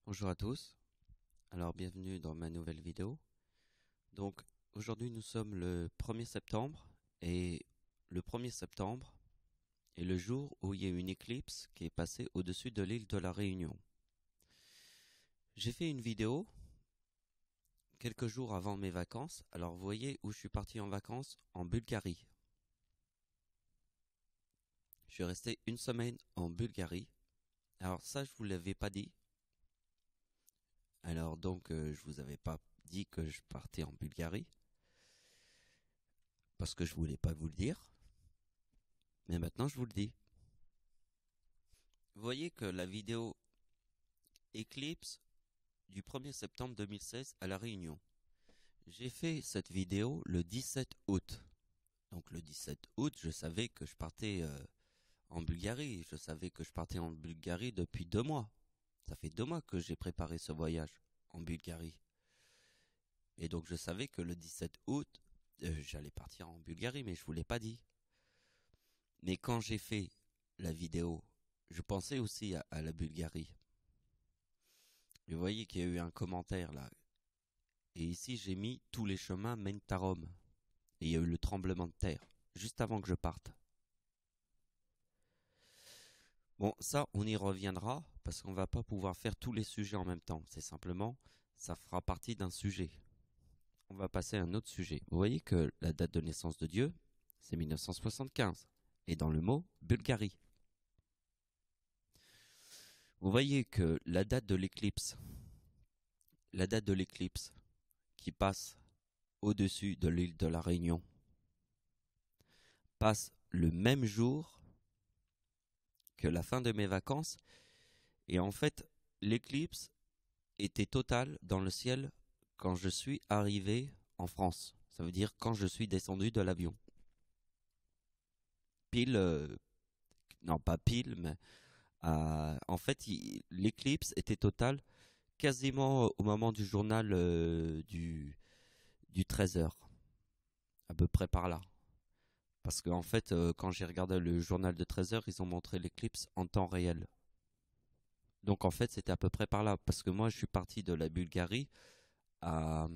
Bonjour à tous, alors bienvenue dans ma nouvelle vidéo. Donc aujourd'hui nous sommes le 1er septembre et le 1er septembre est le jour où il y a une éclipse qui est passée au-dessus de l'île de la Réunion. J'ai fait une vidéo quelques jours avant mes vacances, alors vous voyez où je suis parti en vacances, en Bulgarie. Je suis resté une semaine en Bulgarie, alors ça je vous l'avais pas dit. Alors donc je vous avais pas dit que je partais en Bulgarie parce que je voulais pas vous le dire. Mais maintenant je vous le dis. Vous voyez que la vidéo éclipse du 1er septembre 2016 à La Réunion. J'ai fait cette vidéo le 17 août. Donc le 17 août, je savais que je partais en Bulgarie. Je savais que je partais en Bulgarie depuis 2 mois. Ça fait 2 mois que j'ai préparé ce voyage en Bulgarie. Et donc je savais que le 17 août, j'allais partir en Bulgarie, mais je vous l'ai pas dit. Mais quand j'ai fait la vidéo, je pensais aussi à la Bulgarie. Et vous voyez qu'il y a eu un commentaire là. Et ici j'ai mis tous les chemins mènent à Rome. Et il y a eu le tremblement de terre, juste avant que je parte. Bon, ça on y reviendra, parce qu'on va pas pouvoir faire tous les sujets en même temps. C'est simplement, ça fera partie d'un sujet. On va passer à un autre sujet. Vous voyez que la date de naissance de Dieu, c'est 1975. Et dans le mot, Bulgarie. Vous voyez que la date de l'éclipse qui passe au-dessus de l'île de la Réunion passe le même jour que la fin de mes vacances. Et en fait, l'éclipse était totale dans le ciel quand je suis arrivé en France. Ça veut dire quand je suis descendu de l'avion. Pile, non pas pile, mais en fait, l'éclipse était totale quasiment au moment du journal du 13h. À peu près par là. Parce qu'en fait, quand j'ai regardé le journal de 13h, ils ont montré l'éclipse en temps réel. Donc en fait, c'était à peu près par là. Parce que moi, je suis parti de la Bulgarie à...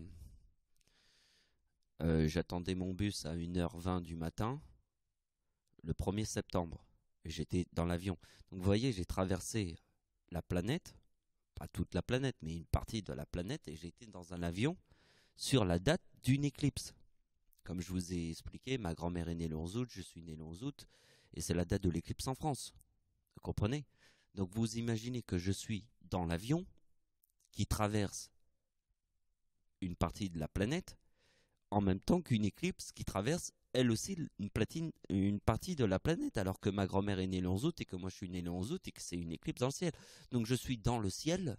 j'attendais mon bus à 1h20 du matin, le 1er septembre. Et j'étais dans l'avion. Donc vous voyez, j'ai traversé la planète. Pas toute la planète, mais une partie de la planète. Et j'étais dans un avion sur la date d'une éclipse. Comme je vous ai expliqué, ma grand-mère est née le 11 août, je suis né le 11 août, et c'est la date de l'éclipse en France. Vous comprenez? Donc vous imaginez que je suis dans l'avion qui traverse une partie de la planète, en même temps qu'une éclipse qui traverse elle aussi une partie de la planète, alors que ma grand-mère est née le 11 août et que moi je suis né le 11 août et que c'est une éclipse dans le ciel. Donc je suis dans le ciel,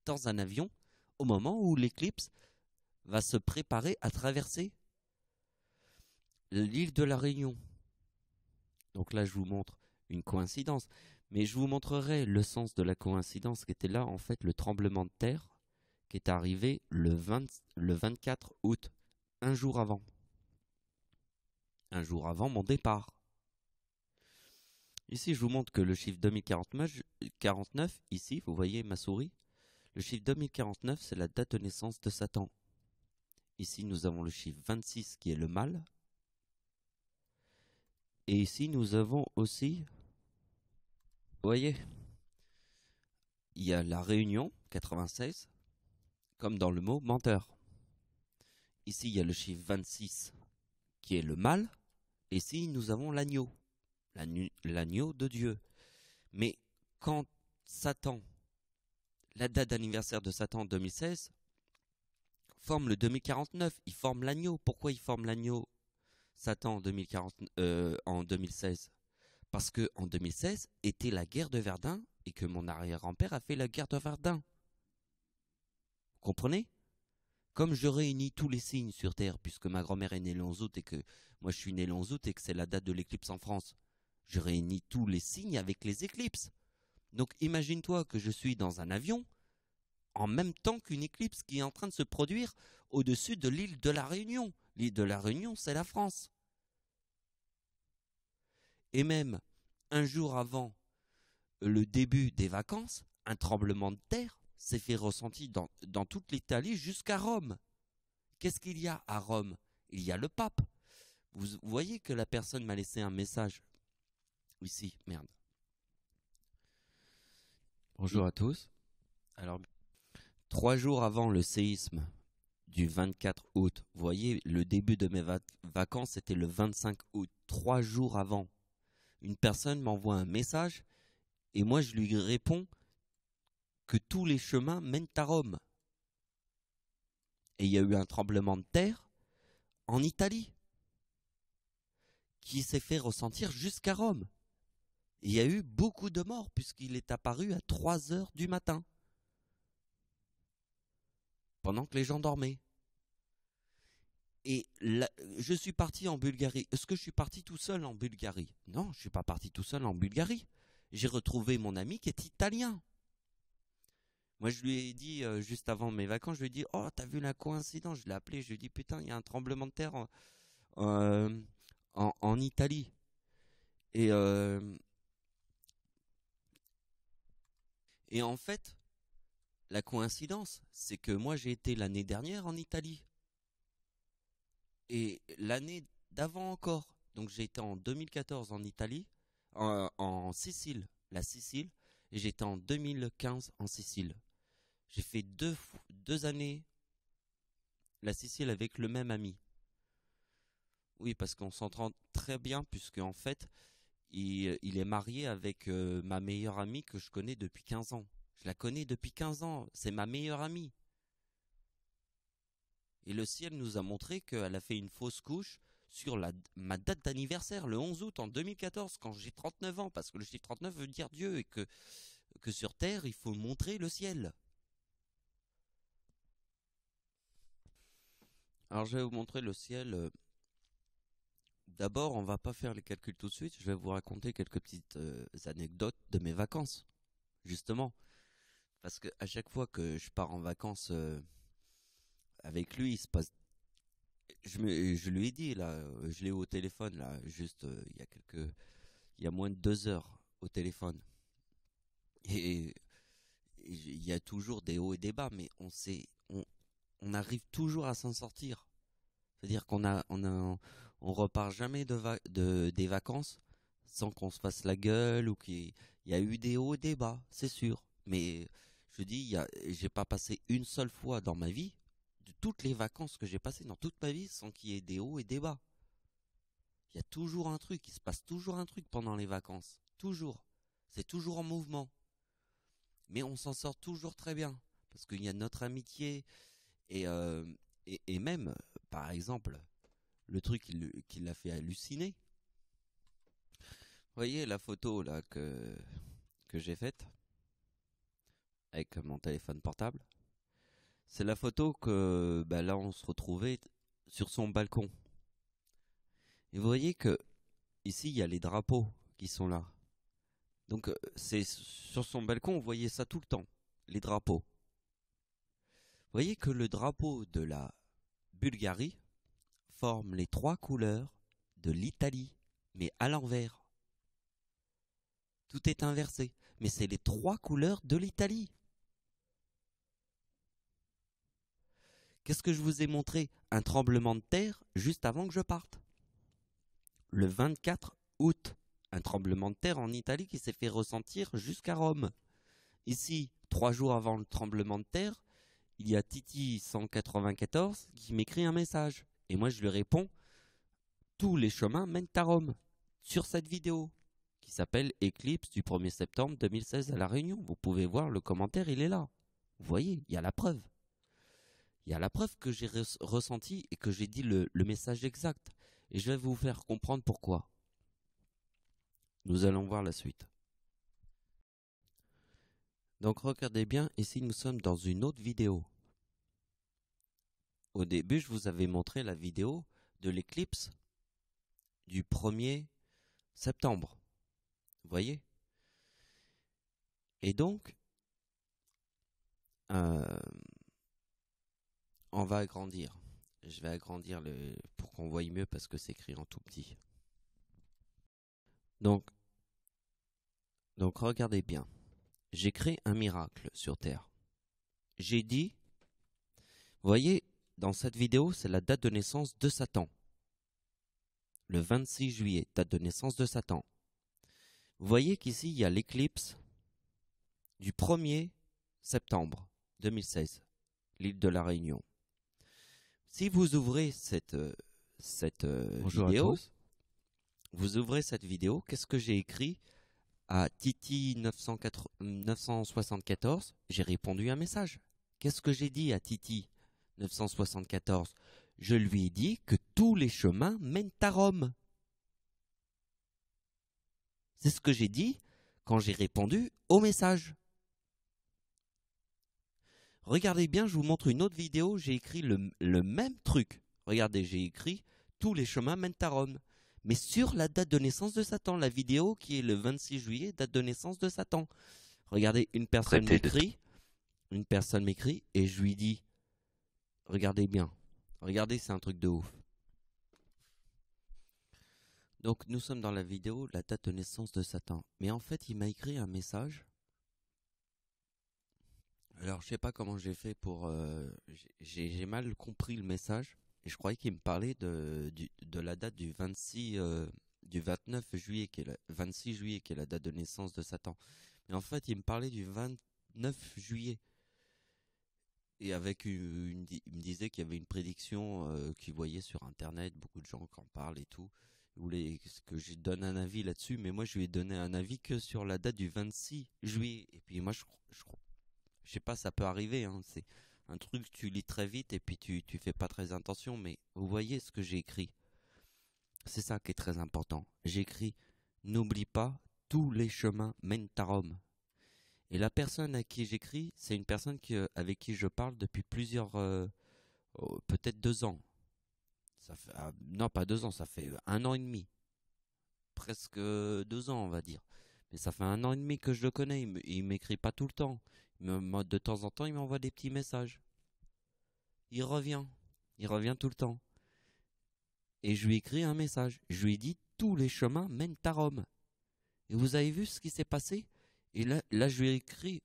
dans un avion, au moment où l'éclipse va se préparer à traverser l'île de la Réunion. Donc là, je vous montre une coïncidence. Mais je vous montrerai le sens de la coïncidence qui était là, en fait, le tremblement de terre qui est arrivé le 24 août, un jour avant. Un jour avant mon départ. Ici, je vous montre que le chiffre 2049, ici, vous voyez ma souris, le chiffre 2049, c'est la date de naissance de Satan. Ici, nous avons le chiffre 26 qui est le mal. Et ici, nous avons aussi, vous voyez, il y a la Réunion, 96, comme dans le mot menteur. Ici, il y a le chiffre 26 qui est le mal. Et ici, nous avons l'agneau, l'agneau de Dieu. Mais quand Satan, la date d'anniversaire de Satan en 2016, forme le 2049, il forme l'agneau. Pourquoi il forme l'agneau Satan en 2016? Parce que en 2016 était la guerre de Verdun et que mon arrière-grand-père a fait la guerre de Verdun. Vous comprenez? Comme je réunis tous les signes sur Terre, puisque ma grand-mère est née le 11 août et que moi je suis né le 11 août et que c'est la date de l'éclipse en France, je réunis tous les signes avec les éclipses. Donc imagine-toi que je suis dans un avion en même temps qu'une éclipse qui est en train de se produire au-dessus de l'île de la Réunion. L'île de la Réunion, c'est la France. Et même un jour avant le début des vacances, un tremblement de terre s'est fait ressentir dans toute l'Italie jusqu'à Rome. Qu'est-ce qu'il y a à Rome? Il y a le pape. Vous voyez que la personne m'a laissé un message. Ici, merde. Bonjour à tous. Alors, 3 jours avant le séisme du 24 août, vous voyez, le début de mes vacances, c'était le 25 août. 3 jours avant, une personne m'envoie un message et moi je lui réponds que tous les chemins mènent à Rome. Et il y a eu un tremblement de terre en Italie qui s'est fait ressentir jusqu'à Rome. Il y a eu beaucoup de morts puisqu'il est apparu à 3 heures du matin, pendant que les gens dormaient. Et là, je suis parti en Bulgarie. Est-ce que je suis parti tout seul en Bulgarie? Non, je ne suis pas parti tout seul en Bulgarie. J'ai retrouvé mon ami qui est italien. Moi, je lui ai dit, juste avant mes vacances, je lui ai dit, oh, t'as vu la coïncidence? Je l'ai appelé, je lui ai dit, putain, il y a un tremblement de terre en Italie. Et, et en fait, la coïncidence, c'est que moi, j'ai été l'année dernière en Italie. Et l'année d'avant encore. Donc j'ai été en 2014 en Italie, en Sicile, la Sicile, et j'étais en 2015 en Sicile. J'ai fait deux années la Sicile avec le même ami. Oui, parce qu'on s'entend très bien, puisque en fait, il est marié avec ma meilleure amie que je connais depuis 15 ans. Je la connais depuis 15 ans, c'est ma meilleure amie. Et le ciel nous a montré qu'elle a fait une fausse couche sur ma date d'anniversaire, le 11 août en 2014, quand j'ai 39 ans, parce que le chiffre 39 veut dire Dieu, et que sur Terre, il faut montrer le ciel. Alors je vais vous montrer le ciel. D'abord, on va pas faire les calculs tout de suite, je vais vous raconter quelques petites anecdotes de mes vacances, justement. Parce que à chaque fois que je pars en vacances avec lui, il se passe. Je lui ai dit là, je l'ai eu au téléphone là, juste il y a moins de 2 heures au téléphone. Et il y a toujours des hauts et des bas, mais on arrive toujours à s'en sortir. C'est-à-dire on repart jamais des vacances sans qu'on se fasse la gueule ou qu'il y a eu des hauts et des bas, c'est sûr. Mais je dis, j'ai pas passé une seule fois dans ma vie, de toutes les vacances que j'ai passées dans toute ma vie, sans qu'il y ait des hauts et des bas. Il y a toujours un truc, il se passe toujours un truc pendant les vacances. Toujours. C'est toujours en mouvement. Mais on s'en sort toujours très bien. Parce qu'il y a notre amitié. Et, et même, par exemple, le truc qui l'a fait halluciner. Vous voyez la photo là que j'ai faite avec mon téléphone portable? C'est la photo que là on se retrouvait sur son balcon. Et vous voyez que ici il y a les drapeaux qui sont là. Donc c'est sur son balcon, vous voyez ça tout le temps, les drapeaux. Vous voyez que le drapeau de la Bulgarie forme les 3 couleurs de l'Italie, mais à l'envers. Tout est inversé, mais c'est les 3 couleurs de l'Italie. Qu'est-ce que je vous ai montré? Un tremblement de terre juste avant que je parte. Le 24 août, un tremblement de terre en Italie qui s'est fait ressentir jusqu'à Rome. Ici, 3 jours avant le tremblement de terre, il y a Titi 194 qui m'écrit un message. Et moi je lui réponds, tous les chemins mènent à Rome, sur cette vidéo, qui s'appelle Éclipse du 1er septembre 2016 à La Réunion. Vous pouvez voir le commentaire, il est là. Vous voyez, il y a la preuve. Il y a la preuve que j'ai ressenti et que j'ai dit le message exact. Et je vais vous faire comprendre pourquoi. Nous allons voir la suite. Donc regardez bien, ici nous sommes dans une autre vidéo. Au début, je vous avais montré la vidéo de l'éclipse du 1er septembre. Vous voyez? Et donc, on va agrandir. Je vais agrandir pour qu'on voie mieux parce que c'est écrit en tout petit. Donc regardez bien. j'ai créé un miracle sur Terre. J'ai dit, vous voyez, dans cette vidéo, c'est la date de naissance de Satan. Le 26 juillet, date de naissance de Satan. Vous voyez qu'ici, il y a l'éclipse du 1er septembre 2016, l'île de la Réunion. Si vous ouvrez cette Bonjour à vidéo, tous. vous ouvrez cette vidéo, qu'est-ce que j'ai écrit à Titi 974? J'ai répondu un message. Qu'est-ce que j'ai dit à Titi 974? Je lui ai dit que tous les chemins mènent à Rome. C'est ce que j'ai dit quand j'ai répondu au message. Regardez bien, je vous montre une autre vidéo, j'ai écrit le même truc. Regardez, j'ai écrit « Tous les chemins mènent à Rome ». Mais sur la date de naissance de Satan, la vidéo qui est le 26 juillet, date de naissance de Satan. Regardez, une personne m'écrit et je lui dis « Regardez bien, regardez, c'est un truc de ouf ». Donc nous sommes dans la vidéo, la date de naissance de Satan. Mais en fait, il m'a écrit un message. Alors, je sais pas comment j'ai fait pour... j'ai mal compris le message. Et je croyais qu'il me parlait de la date du 29 juillet, 26 juillet, qui est la date de naissance de Satan. Mais en fait, il me parlait du 29 juillet. Et avec il me disait qu'il y avait une prédiction qu'il voyait sur Internet, beaucoup de gens qui en parlent et tout. Il voulait que je donne un avis là-dessus, mais moi je lui ai donné un avis que sur la date du 26 juillet. Et puis moi je sais pas, ça peut arriver, hein, c'est un truc que tu lis très vite et puis tu fais pas très attention, mais vous voyez ce que j'ai écrit. C'est ça qui est très important. J'ai écrit « N'oublie pas, tous les chemins mènent à Rome ». Et la personne à qui j'écris, c'est une personne avec qui je parle depuis plusieurs, peut-être 2 ans. Ça fait, non, pas 2 ans, ça fait 1 an et demi. Presque 2 ans, on va dire. Mais ça fait 1 an et demi que je le connais. Il m'écrit pas tout le temps. De temps en temps, il m'envoie des petits messages. Il revient. Il revient tout le temps. Et je lui écris un message. Je lui ai dit tous les chemins mènent à Rome. Et vous avez vu ce qui s'est passé? Et là, je lui ai écrit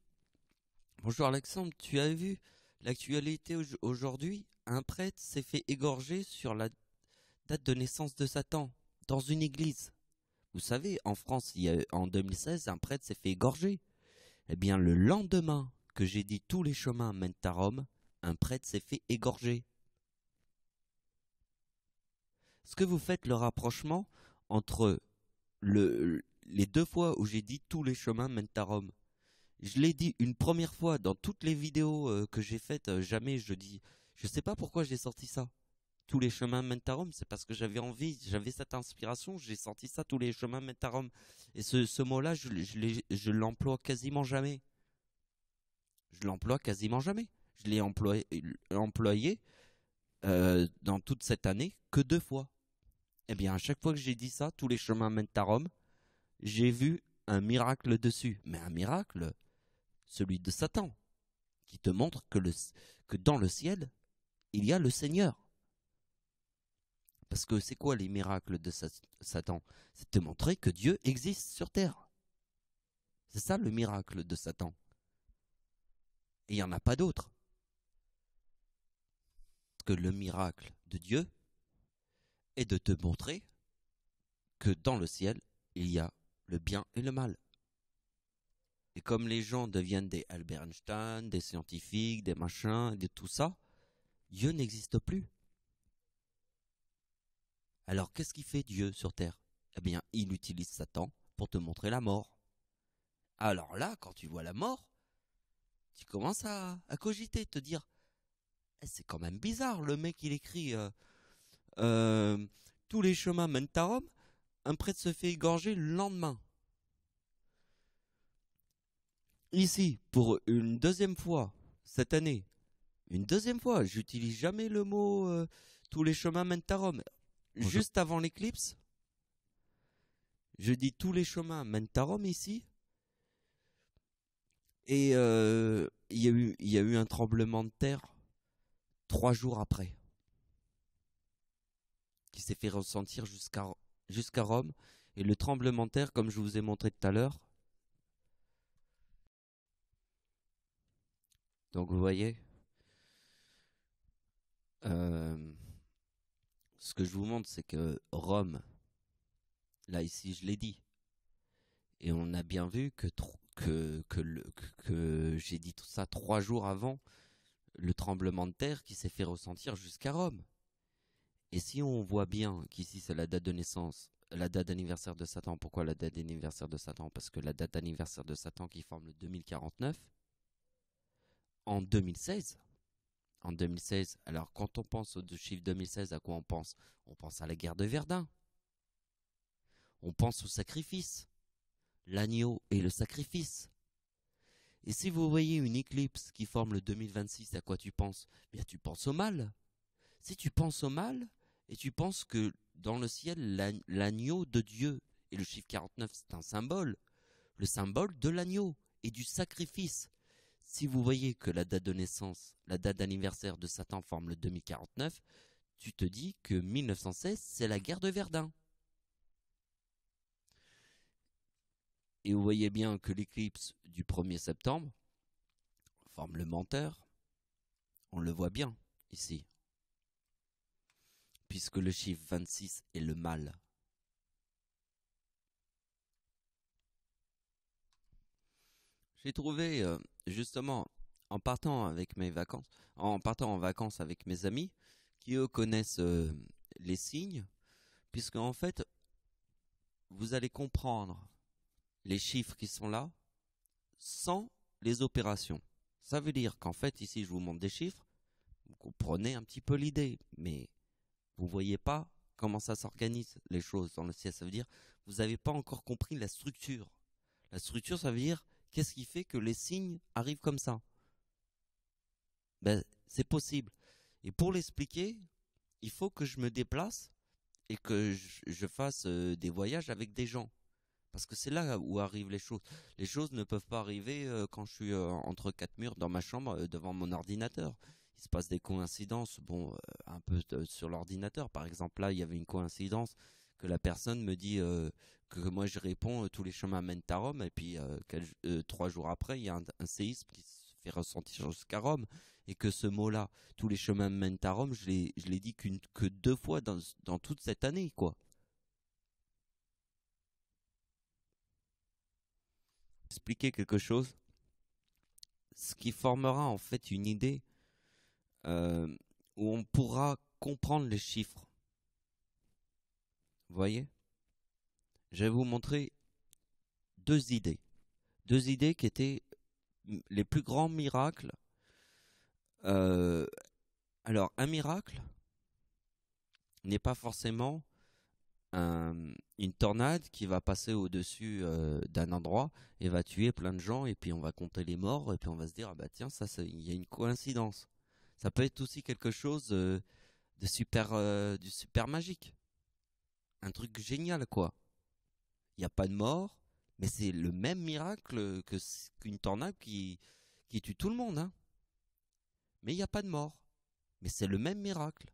bonjour Alexandre, tu as vu l'actualité aujourd'hui? Un prêtre s'est fait égorger sur la date de naissance de Satan dans une église. Vous savez, en France, en 2016, un prêtre s'est fait égorger. Eh bien, le lendemain que j'ai dit tous les chemins mènent à Rome, un prêtre s'est fait égorger. Est-ce que vous faites le rapprochement entre les 2 fois où j'ai dit tous les chemins mènent à Rome? Je l'ai dit une première fois dans toutes les vidéos que j'ai faites, jamais je dis. Je sais pas pourquoi j'ai sorti ça. Tous les chemins mènent à Rome, c'est parce que j'avais envie, j'avais cette inspiration, j'ai sorti ça, tous les chemins mènent à Rome. Et ce mot-là, je l'emploie quasiment jamais. Je l'emploie quasiment jamais. Je l'ai employé dans toute cette année que 2 fois. Eh bien, à chaque fois que j'ai dit ça, tous les chemins mènent à Rome, j'ai vu un miracle dessus. Mais un miracle, celui de Satan, qui te montre que dans le ciel, il y a le Seigneur. Parce que c'est quoi les miracles de Satan? C'est te montrer que Dieu existe sur terre. C'est ça le miracle de Satan. Et il n'y en a pas d'autre. Parce que le miracle de Dieu est de te montrer que dans le ciel, il y a le bien et le mal. Et comme les gens deviennent des Albert Einstein, des scientifiques, des machins, de tout ça, Dieu n'existe plus. Alors qu'est-ce qu'il fait Dieu sur terre? Eh bien, il utilise Satan pour te montrer la mort. Alors là, quand tu vois la mort, tu commences à cogiter, te dire c'est quand même bizarre, le mec il écrit tous les chemins mènent à Rome, un prêtre se fait égorger le lendemain. Ici, pour une deuxième fois, cette année, une deuxième fois, j'utilise jamais le mot tous les chemins mènent à Rome. Bonjour. Juste avant l'éclipse, je dis tous les chemins mènent à Rome ici. Et il y a eu un tremblement de terre 3 jours après, qui s'est fait ressentir jusqu'à Rome. Et le tremblement de terre, comme je vous ai montré tout à l'heure, Donc vous voyez, ce que je vous montre, c'est que Rome, là ici je l'ai dit, et on a bien vu que j'ai dit tout ça 3 jours avant le tremblement de terre qui s'est fait ressentir jusqu'à Rome. Et si on voit bien qu'ici c'est la date de naissance, la date d'anniversaire de Satan, pourquoi la date d'anniversaire de Satan? Parce que la date d'anniversaire de Satan qui forme le 2049, en 2016, alors quand on pense au chiffre 2016, à quoi on pense? On pense à la guerre de Verdun, on pense au sacrifice, l'agneau et le sacrifice. Et si vous voyez une éclipse qui forme le 2026, à quoi tu penses? Bien, tu penses au mal. Si tu penses au mal, et tu penses que dans le ciel, l'agneau de Dieu, et le chiffre 49, c'est un symbole, le symbole de l'agneau et du sacrifice. Si vous voyez que la date de naissance, la date d'anniversaire de Satan forme le 2049, tu te dis que 1916, c'est la guerre de Verdun. Et vous voyez bien que l'éclipse du 1er septembre forme le menteur. On le voit bien ici. Puisque le chiffre 26 est le mal. J'ai trouvé, justement, en partant en vacances avec mes amis, qui eux connaissent les signes, puisque en fait, vous allez comprendre les chiffres qui sont là sans les opérations. Ça veut dire qu'en fait, ici, je vous montre des chiffres, vous comprenez un petit peu l'idée, mais vous voyez pas comment ça s'organise les choses dans le ciel. Ça veut dire vous n'avez pas encore compris la structure. La structure, ça veut dire qu'est-ce qui fait que les signes arrivent comme ça? Ben, c'est possible. Et pour l'expliquer, il faut que je me déplace et que je fasse des voyages avec des gens. Parce que c'est là où arrivent les choses. Les choses ne peuvent pas arriver quand je suis entre quatre murs dans ma chambre devant mon ordinateur. Il se passe des coïncidences, bon, un peu sur l'ordinateur. Par exemple, là, il y avait une coïncidence que la personne me dit que moi je réponds tous les chemins mènent à Rome, et puis 3 jours après, il y a un séisme qui se fait ressentir jusqu'à Rome, et que ce mot-là, tous les chemins mènent à Rome, je l'ai dit que 2 fois dans toute cette année, quoi. Expliquer quelque chose, ce qui formera en fait une idée où on pourra comprendre les chiffres. Vous voyez? Je vais vous montrer 2 idées. 2 idées qui étaient les plus grands miracles. Alors, un miracle n'est pas forcément une tornade qui va passer au-dessus d'un endroit et va tuer plein de gens, et puis on va compter les morts, et puis on va se dire, ah bah tiens, il y a une coïncidence. Ça peut être aussi quelque chose du super magique. Un truc génial, quoi. Il n'y a pas de mort, mais c'est le même miracle qu'une tornade qui tue tout le monde, hein. Mais il n'y a pas de mort. Mais c'est le même miracle.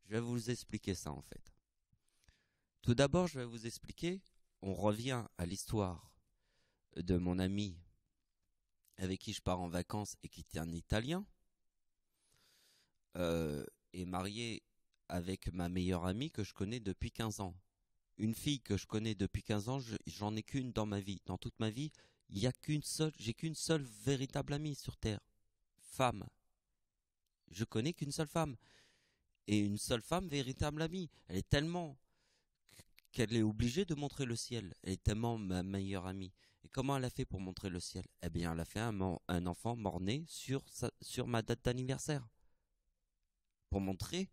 Je vais vous expliquer ça, en fait. Tout d'abord, je vais vous expliquer, on revient à l'histoire de mon ami avec qui je pars en vacances et qui était un Italien, et marié avec ma meilleure amie que je connais depuis 15 ans. Une fille que je connais depuis 15 ans, j'en ai qu'une dans ma vie. Dans toute ma vie, j'ai qu'une seule véritable amie sur Terre. Femme. Je connais qu'une seule femme. Et une seule femme véritable amie. Elle est tellement qu'elle est obligée de montrer le ciel. Elle est tellement ma meilleure amie. Et comment elle a fait pour montrer le ciel? Eh bien, elle a fait un enfant mort-né sur ma date d'anniversaire. Pour montrer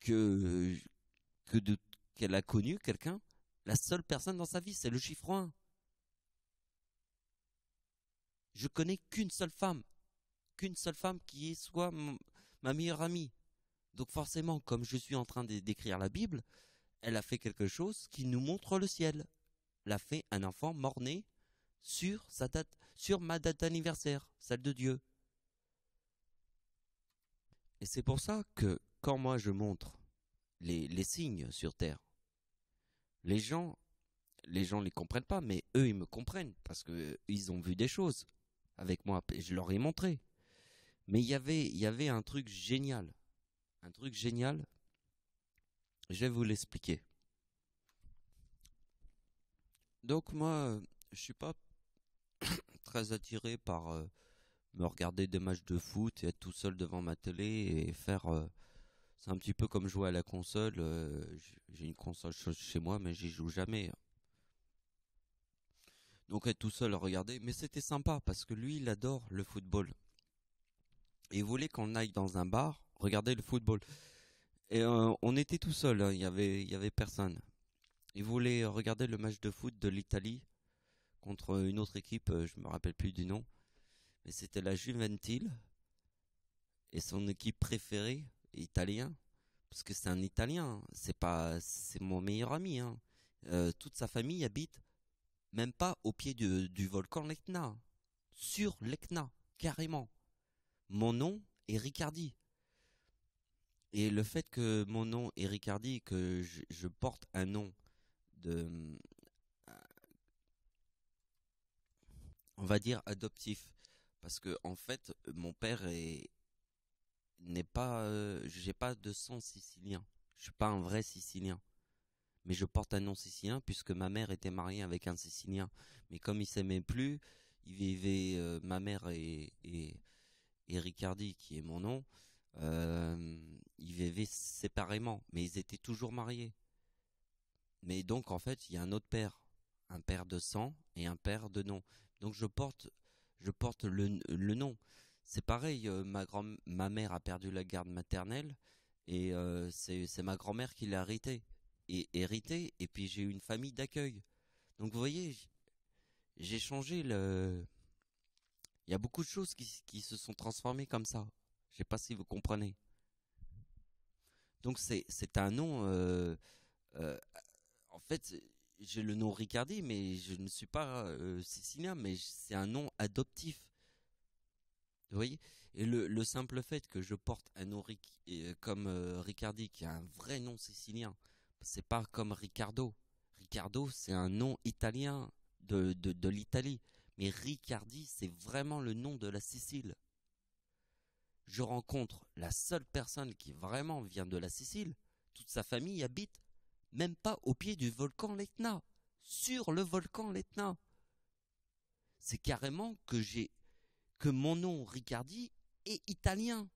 que qu'elle a connu quelqu'un, la seule personne dans sa vie, c'est le chiffre 1. Je connais qu'une seule femme qui soit ma meilleure amie. Donc forcément, comme je suis en train d'écrire la Bible, elle a fait quelque chose qui nous montre le ciel. Elle a fait un enfant mort-né sur ma date d'anniversaire, celle de Dieu. Et c'est pour ça que quand moi je montre les signes sur Terre, les gens les comprennent pas, mais eux ils me comprennent parce que ils ont vu des choses. avec moi. Et je leur ai montré. Mais il y avait un truc génial. Un truc génial. Je vais vous l'expliquer. Donc moi, je suis pas très attiré par me regarder des matchs de foot et être tout seul devant ma télé et faire... c'est un petit peu comme jouer à la console. J'ai une console chez moi, mais j'y joue jamais. Donc être tout seul à regarder. Mais c'était sympa parce que lui, il adore le football. Et il voulait qu'on aille dans un bar regarder le football. Et on était tout seul, hein, il y avait personne. Il voulait regarder le match de foot de l'Italie contre une autre équipe, je me rappelle plus du nom. Mais c'était la Juventus et son équipe préférée, italien, parce que c'est un Italien, c'est mon meilleur ami. Hein. Toute sa famille habite même pas au pied du volcan l'Etna, sur l'Etna, carrément. Mon nom est Riccardi. Et le fait que mon nom est Riccardi, que je porte un nom de, on va dire adoptif, parce que en fait, mon père n'est pas, j'ai pas de sang sicilien. Je suis pas un vrai Sicilien, mais je porte un nom sicilien puisque ma mère était mariée avec un Sicilien. Mais comme ils s'aimaient plus, ils vivaient, ma mère et Riccardi, qui est mon nom, ils vivaient séparément, mais ils étaient toujours mariés. Mais donc en fait, il y a un père de sang et un père de nom. Donc je porte le nom. C'est pareil, ma mère a perdu la garde maternelle et c'est ma grand-mère qui l'a hérité et puis j'ai eu une famille d'accueil. Donc vous voyez, j'ai changé le. Il y a beaucoup de choses qui se sont transformées comme ça. Je sais pas si vous comprenez. Donc c'est un nom. Euh, En fait, j'ai le nom Riccardi, mais je ne suis pas sicilien, mais c'est un nom adoptif. Vous voyez? Et le simple fait que je porte un nom comme Riccardi, qui a un vrai nom sicilien, c'est pas comme Riccardo. Riccardo, c'est un nom italien de l'Italie. Mais Riccardi, c'est vraiment le nom de la Sicile. Je rencontre la seule personne qui vraiment vient de la Sicile. Toute sa famille habite même pas au pied du volcan l'Etna, sur le volcan l'Etna. C'est carrément que mon nom Riccardi est italien,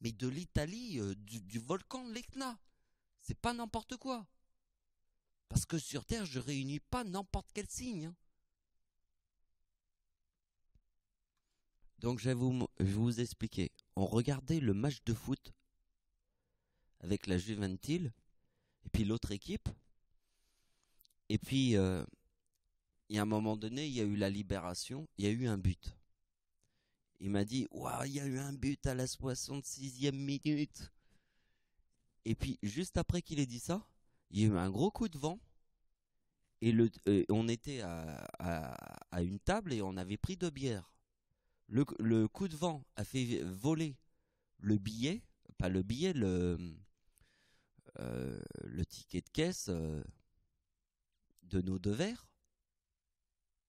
mais de l'Italie, du volcan l'Etna. C'est pas n'importe quoi. Parce que sur Terre, je réunis pas n'importe quel signe. Hein. Donc je vais vous expliquer. On regardait le match de foot avec la Juventus et puis l'autre équipe. Et puis, il y a un moment donné, il y a eu la libération, il y a eu un but. Il m'a dit, waouh, il y a eu un but à la 66e minute. Et puis, juste après qu'il ait dit ça, il y a eu un gros coup de vent. Et on était à une table et on avait pris 2 bières. Le coup de vent a fait voler le billet, pas le billet, le ticket de caisse de nos 2 verres.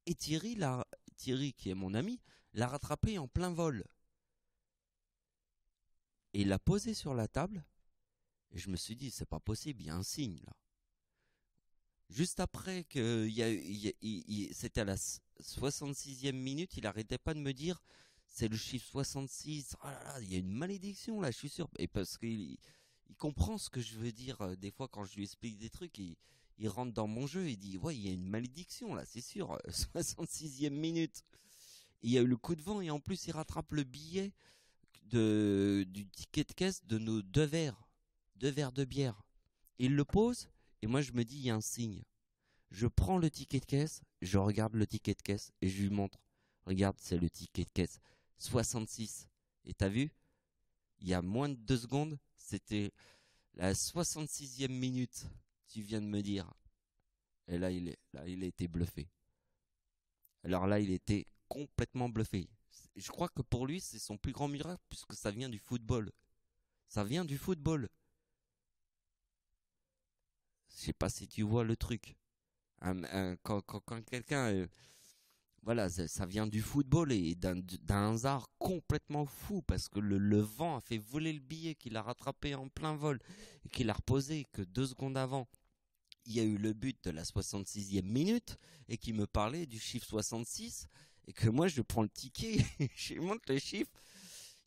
Et Thierry, qui est mon ami, l'a rattrapé en plein vol. Et il l'a posé sur la table. Et je me suis dit, c'est pas possible, il y a un signe là. Juste après que c'était à la 66e minute, il arrêtait pas de me dire, c'est le chiffre 66. Oh là là, il y a une malédiction là, je suis sûr. Et parce qu'il comprend ce que je veux dire. Des fois, quand je lui explique des trucs, il rentre dans mon jeu. Il dit, ouais, il y a une malédiction là, c'est sûr. 66e minute. Il y a eu le coup de vent et en plus, il rattrape le billet du ticket de caisse de nos 2 verres. 2 verres de bière. Il le pose et moi, je me dis, il y a un signe. Je prends le ticket de caisse, je regarde le ticket de caisse et je lui montre. Regarde, c'est le ticket de caisse. 66. Et t'as vu? Il y a moins de 2 secondes, c'était la 66e minute. Tu viens de me dire. Et là, il a été bluffé. Alors là, il était complètement bluffé. Je crois que pour lui, c'est son plus grand miracle puisque ça vient du football. Ça vient du football. Je sais pas si tu vois le truc. Quand quelqu'un Voilà, ça vient du football et d'un hasard complètement fou parce que le vent a fait voler le billet qu'il a rattrapé en plein vol et qu'il a reposé que 2 secondes avant. Il y a eu le but de la 66e minute et qui me parlait du chiffre 66 et que moi je prends le ticket et je lui montre les chiffres.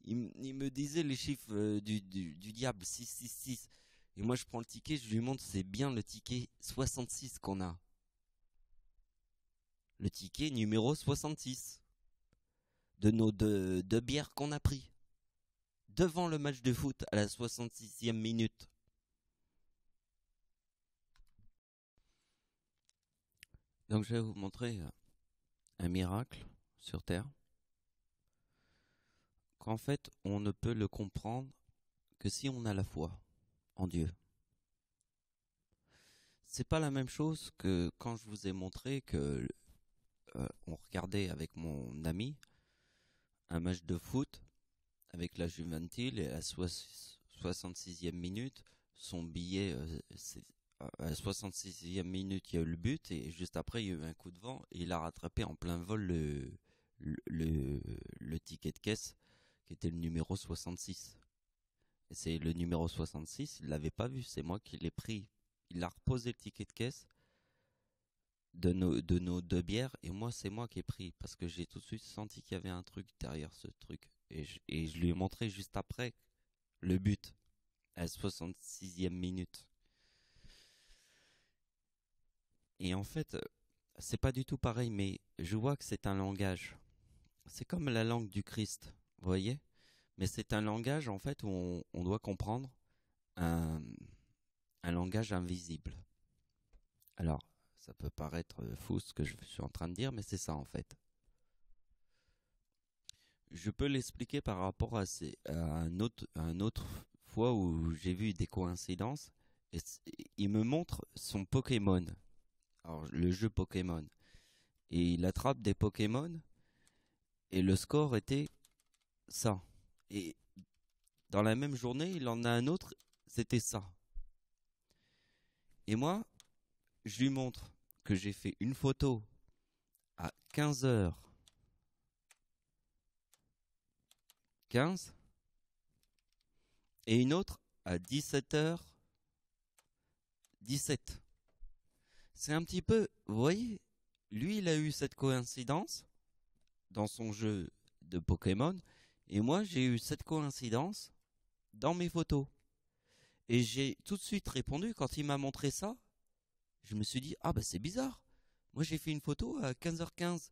Il me disait les chiffres du diable 666 et moi je prends le ticket, je lui montre c'est bien le ticket 66 qu'on a. Le ticket numéro 66 de nos deux bières qu'on a pris devant le match de foot à la 66e minute. Donc je vais vous montrer un miracle sur Terre qu'en fait on ne peut le comprendre que si on a la foi en Dieu. C'est pas la même chose que quand je vous ai montré que on regardait avec mon ami un match de foot avec la Juventus et à la 66e minute, son billet, à la 66e minute, il y a eu le but et juste après, il y a eu un coup de vent et il a rattrapé en plein vol le ticket de caisse qui était le numéro 66. Et c'est le numéro 66, il l'avait pas vu, c'est moi qui l'ai pris. Il a reposé le ticket de caisse de nos 2 bières et moi c'est moi qui ai pris parce que j'ai tout de suite senti qu'il y avait un truc derrière ce truc et je lui ai montré juste après le but à la 66e minute. Et en fait, c'est pas du tout pareil, mais je vois que c'est un langage. C'est comme la langue du Christ, vous voyez? Mais c'est un langage en fait où on doit comprendre un, un langage invisible. Alors, ça peut paraître fou ce que je suis en train de dire, mais c'est ça en fait. Je peux l'expliquer par rapport à un autre fois où j'ai vu des coïncidences. Et il me montre son Pokémon. Alors, le jeu Pokémon. Et il attrape des Pokémon. Et le score était ça. Et dans la même journée, il en a un autre. C'était ça. Et moi, je lui montre que j'ai fait une photo à 15h15 et une autre à 17h17. C'est un petit peu, vous voyez, lui il a eu cette coïncidence dans son jeu de Pokémon et moi j'ai eu cette coïncidence dans mes photos. Et j'ai tout de suite répondu quand il m'a montré ça. Je me suis dit, ah bah c'est bizarre. Moi j'ai fait une photo à 15h15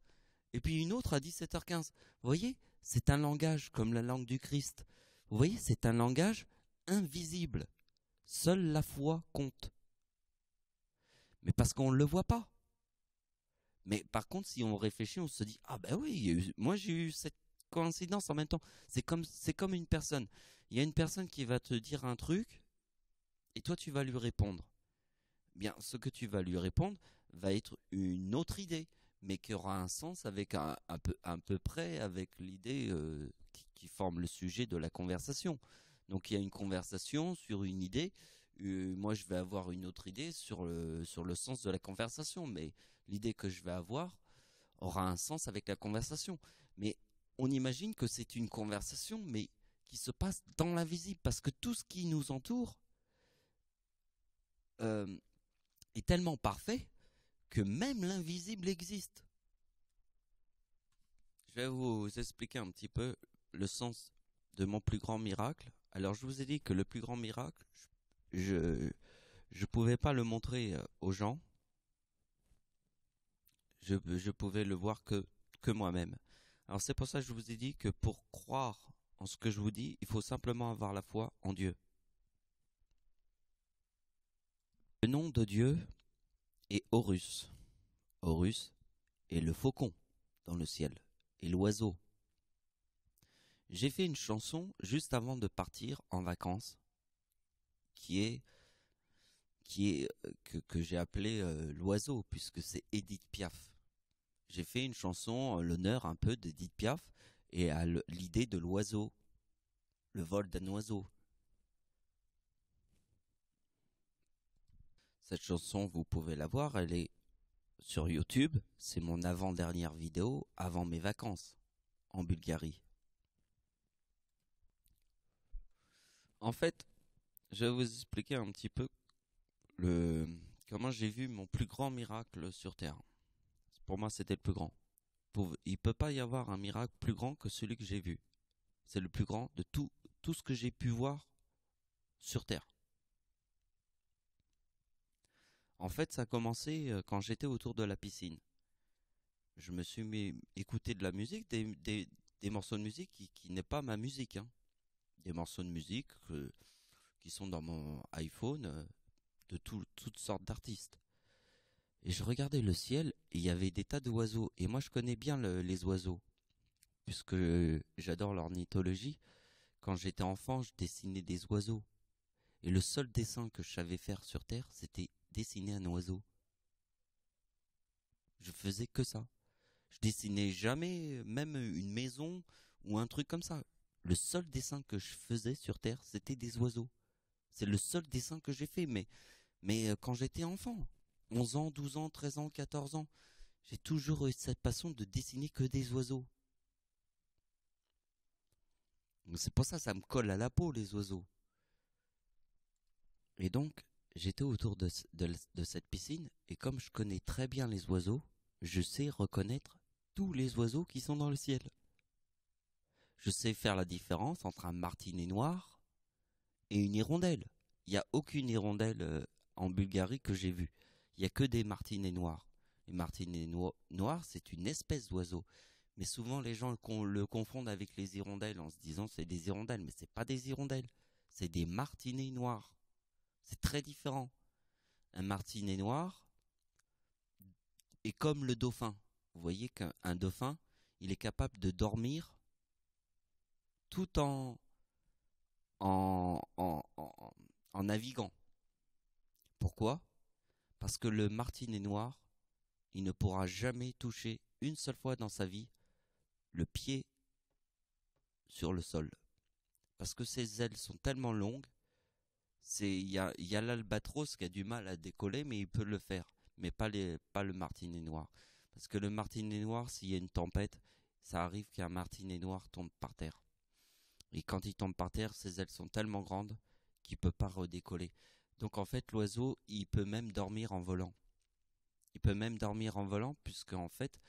et puis une autre à 17h15. Vous voyez, c'est un langage comme la langue du Christ. Vous voyez, c'est un langage invisible. Seule la foi compte. Mais parce qu'on ne le voit pas. Mais par contre, si on réfléchit, on se dit, ah ben oui, moi j'ai eu cette coïncidence en même temps. C'est comme une personne. Il y a une personne qui va te dire un truc et toi tu vas lui répondre. Bien, ce que tu vas lui répondre va être une autre idée, mais qui aura un sens avec un peu près avec l'idée qui forme le sujet de la conversation. Donc il y a une conversation sur une idée. Moi, je vais avoir une autre idée sur le sens de la conversation, mais l'idée que je vais avoir aura un sens avec la conversation. Mais on imagine que c'est une conversation, mais qui se passe dans l'invisible, parce que tout ce qui nous entoure euh, est tellement parfait que même l'invisible existe. Je vais vous expliquer un petit peu le sens de mon plus grand miracle. Alors, je vous ai dit que le plus grand miracle, je pouvais pas le montrer aux gens. Je pouvais le voir que moi-même. Alors, c'est pour ça que je vous ai dit que pour croire en ce que je vous dis, il faut simplement avoir la foi en Dieu. Le nom de Dieu est Horus. Horus est le faucon dans le ciel et l'oiseau. J'ai fait une chanson juste avant de partir en vacances que j'ai appelée l'oiseau, puisque c'est Edith Piaf. J'ai fait une chanson en l'honneur un peu d'Edith Piaf et à l'idée de l'oiseau, le vol d'un oiseau. Cette chanson, vous pouvez la voir, elle est sur YouTube. C'est mon avant-dernière vidéo avant mes vacances en Bulgarie. En fait, je vais vous expliquer un petit peu comment j'ai vu mon plus grand miracle sur Terre. Pour moi, c'était le plus grand. Il ne peut pas y avoir un miracle plus grand que celui que j'ai vu. C'est le plus grand de tout ce que j'ai pu voir sur Terre. En fait, ça a commencé quand j'étais autour de la piscine. Je me suis mis à écouter de la musique, des morceaux de musique qui n'est pas ma musique. Hein. Des morceaux de musique qui sont dans mon iPhone de toutes sortes d'artistes. Et je regardais le ciel et il y avait des tas d'oiseaux. Et moi, je connais bien les oiseaux, puisque j'adore l'ornithologie. Quand j'étais enfant, je dessinais des oiseaux. Et le seul dessin que je savais faire sur Terre, c'était dessiner un oiseau. Je faisais que ça. Je dessinais jamais même une maison ou un truc comme ça. Le seul dessin que je faisais sur Terre, c'était des oiseaux. C'est le seul dessin que j'ai fait, mais quand j'étais enfant, 11 ans, 12 ans, 13 ans, 14 ans, j'ai toujours eu cette passion de dessiner que des oiseaux. C'est pour ça que ça me colle à la peau, les oiseaux. Et donc, j'étais autour de cette piscine, et comme je connais très bien les oiseaux, je sais reconnaître tous les oiseaux qui sont dans le ciel. Je sais faire la différence entre un martinet noir et une hirondelle. Il n'y a aucune hirondelle en Bulgarie que j'ai vue. Il n'y a que des martinets noirs. Les martinets noirs, c'est une espèce d'oiseau. Mais souvent, les gens le confondent avec les hirondelles en se disant c'est des hirondelles. Mais c'est pas des hirondelles. C'est des martinets noirs. C'est très différent. Un martinet noir est comme le dauphin. Vous voyez qu'un dauphin, il est capable de dormir tout en naviguant. Pourquoi? Parce que le martinet noir, il ne pourra jamais toucher une seule fois dans sa vie le pied sur le sol. Parce que ses ailes sont tellement longues, il y a l'albatros qui a du mal à décoller, mais il peut le faire. Mais pas le martinet noir. Parce que le martinet noir, s'il y a une tempête, ça arrive qu'un martinet noir tombe par terre. Et quand il tombe par terre, ses ailes sont tellement grandes qu'il ne peut pas redécoller. Donc en fait, l'oiseau, il peut même dormir en volant. Il peut même dormir en volant, puisqu'en fait,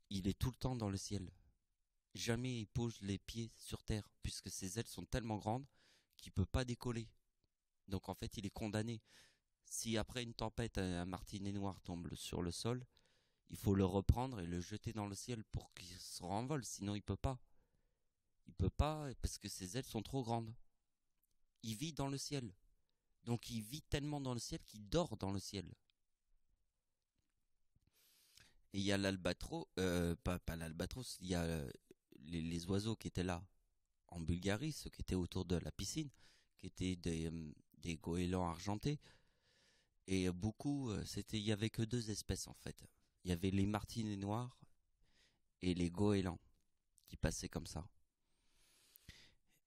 il est tout le temps dans le ciel. Jamais il pose les pieds sur terre, puisque ses ailes sont tellement grandes qu'il ne peut pas décoller. Donc en fait, il est condamné. Si après une tempête, un martinet noir tombe sur le sol, il faut le reprendre et le jeter dans le ciel pour qu'il se renvole, sinon il peut pas. Il peut pas parce que ses ailes sont trop grandes. Il vit dans le ciel. Donc il vit tellement dans le ciel qu'il dort dans le ciel. Et il y a l'albatros, pas l'albatros, il y a les oiseaux qui étaient là en Bulgarie, ceux qui étaient autour de la piscine, qui étaient des goélands argentés. Et beaucoup, il y avait que deux espèces en fait. Il y avait les martinets noirs et les goélands qui passaient comme ça.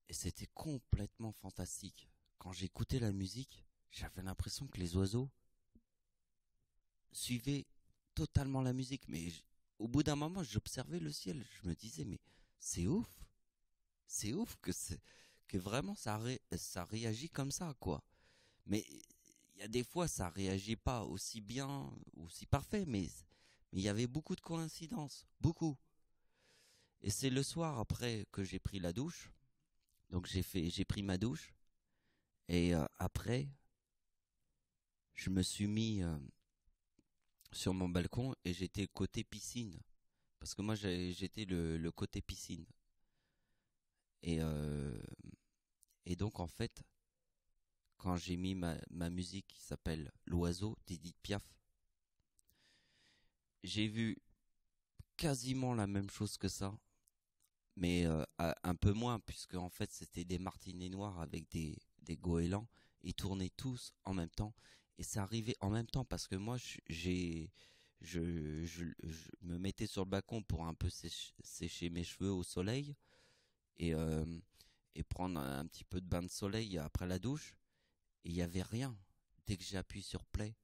Et c'était complètement fantastique. Quand j'écoutais la musique, j'avais l'impression que les oiseaux suivaient totalement la musique. Mais au bout d'un moment, j'observais le ciel. Je me disais, mais c'est ouf. C'est ouf que vraiment ça réagit comme ça, quoi. Mais il y a des fois, ça réagit pas aussi bien, aussi parfait, mais il y avait beaucoup de coïncidences. Beaucoup. Et c'est le soir après que j'ai pris la douche. Donc j'ai pris ma douche. Et après, je me suis mis sur mon balcon et j'étais côté piscine. Parce que moi, j'étais le côté piscine. Et, et donc, en fait, quand j'ai mis ma musique qui s'appelle L'Oiseau d'Edith Piaf, j'ai vu quasiment la même chose que ça. Mais un peu moins, puisque en fait, c'était des martinets noirs avec des goélands. Ils tournaient tous en même temps. Et ça arrivait en même temps parce que moi, je me mettais sur le balcon pour un peu sécher mes cheveux au soleil et, et prendre un petit peu de bain de soleil après la douche. Et il n'y avait rien. Dès que j'ai appuyé sur play,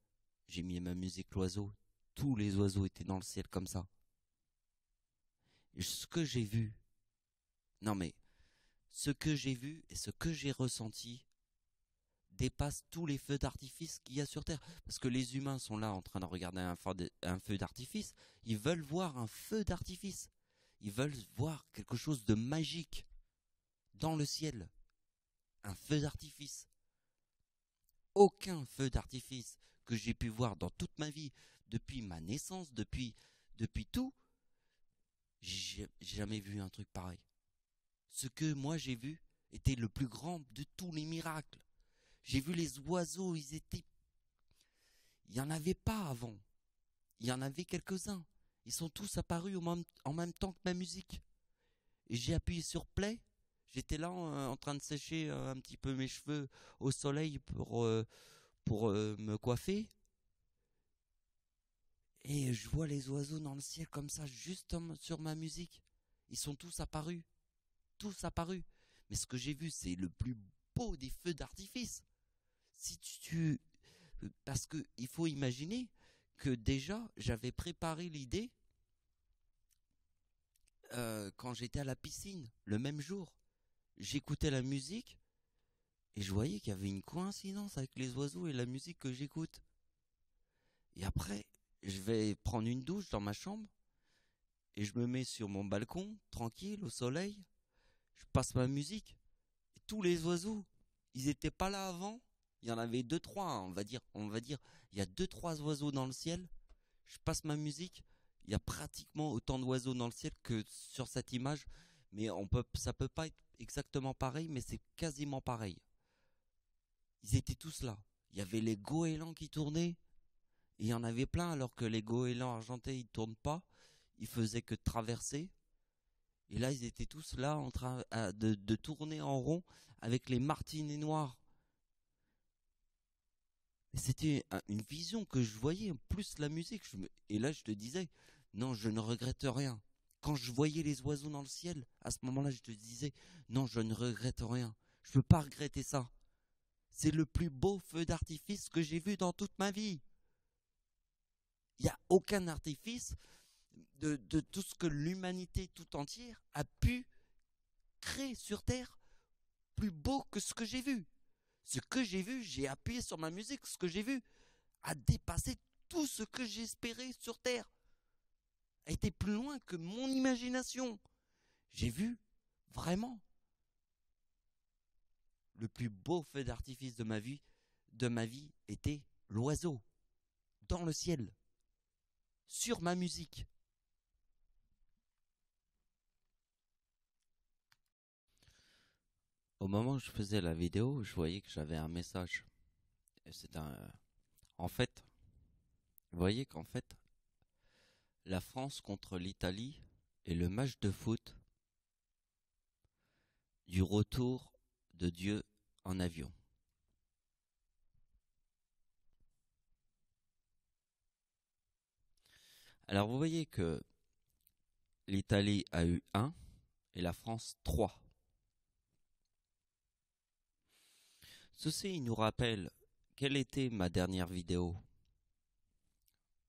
j'ai mis ma musique L'Oiseau tous les oiseaux étaient dans le ciel comme ça. Et ce que j'ai vu, non mais, ce que j'ai vu et ce que j'ai ressenti dépasse tous les feux d'artifice qu'il y a sur Terre. Parce que les humains sont là en train de regarder un feu d'artifice. Ils veulent voir un feu d'artifice. Ils veulent voir quelque chose de magique dans le ciel. Un feu d'artifice. Aucun feu d'artifice que j'ai pu voir dans toute ma vie, depuis ma naissance, depuis tout, j'ai jamais vu un truc pareil. Ce que moi j'ai vu était le plus grand de tous les miracles. J'ai vu les oiseaux, il n'y en avait pas avant. Il y en avait quelques-uns. Ils sont tous apparus en même temps que ma musique. Et j'ai appuyé sur play. J'étais là en train de sécher un petit peu mes cheveux au soleil pour me coiffer. Et je vois les oiseaux dans le ciel comme ça, juste sur ma musique. Ils sont tous apparus. Tous apparus. Mais ce que j'ai vu, c'est le plus beau des feux d'artifice. Parce que il faut imaginer que déjà, j'avais préparé l'idée quand j'étais à la piscine, le même jour. J'écoutais la musique et je voyais qu'il y avait une coïncidence avec les oiseaux et la musique que j'écoute. Et après, je vais prendre une douche dans ma chambre et je me mets sur mon balcon, tranquille, au soleil. Je passe ma musique et tous les oiseaux, ils étaient pas là avant. Il y en avait 2-3, hein, on va dire, il y a 2-3 oiseaux dans le ciel. Je passe ma musique, il y a pratiquement autant d'oiseaux dans le ciel que sur cette image, mais ça peut pas être exactement pareil, mais c'est quasiment pareil. Ils étaient tous là. Il y avait les goélands qui tournaient, et il y en avait plein, alors que les goélands argentés, ils tournent pas, ils faisaient que traverser. Et là, ils étaient tous là en train de tourner en rond avec les martinets noirs. Et c'était une vision que je voyais, plus la musique. Et là, je te disais, non, je ne regrette rien. Quand je voyais les oiseaux dans le ciel, à ce moment-là, je te disais, non, je ne regrette rien. Je ne peux pas regretter ça. C'est le plus beau feu d'artifice que j'ai vu dans toute ma vie. Il n'y a aucun artifice de tout ce que l'humanité tout entière a pu créer sur Terre plus beau que ce que j'ai vu. Ce que j'ai vu, j'ai appuyé sur ma musique, ce que j'ai vu a dépassé tout ce que j'espérais sur Terre. A été plus loin que mon imagination. J'ai vu, vraiment, le plus beau feu d'artifice de ma vie était l'oiseau, dans le ciel, sur ma musique. Au moment où je faisais la vidéo, je voyais que j'avais un message. Et c'est en fait, vous voyez qu'en fait, la France contre l'Italie est le match de foot du retour de Dieu en avion. Alors vous voyez que l'Italie a eu 1 et la France 3. Ceci nous rappelle quelle était ma dernière vidéo.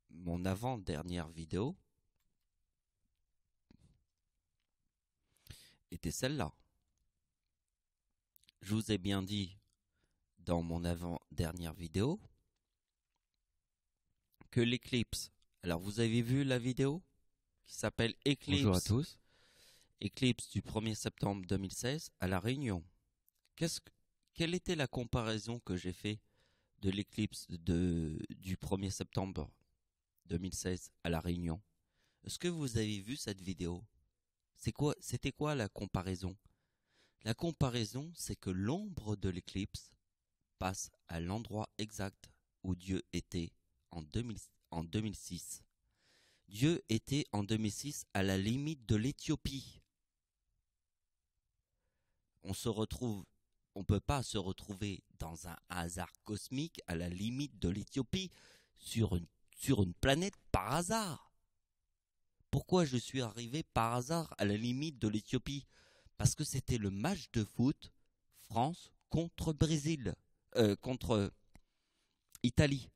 Mon avant-dernière vidéo était celle-là. Je vous ai bien dit dans mon avant-dernière vidéo que l'éclipse. Alors vous avez vu la vidéo qui s'appelle Éclipse. Bonjour à tous. Éclipse du 1er septembre 2016 à La Réunion. Quelle était la comparaison que j'ai fait de l'éclipse du 1er septembre 2016 à La Réunion? Est-ce que vous avez vu cette vidéo? C'était quoi la comparaison? La comparaison, c'est que l'ombre de l'éclipse passe à l'endroit exact où Dieu était en 2006. Dieu était en 2006 à la limite de l'Éthiopie. On ne peut pas se retrouver dans un hasard cosmique à la limite de l'Éthiopie sur une planète par hasard. Pourquoi je suis arrivé par hasard à la limite de l'Éthiopie? Parce que c'était le match de foot France contre Brésil, contre Italie.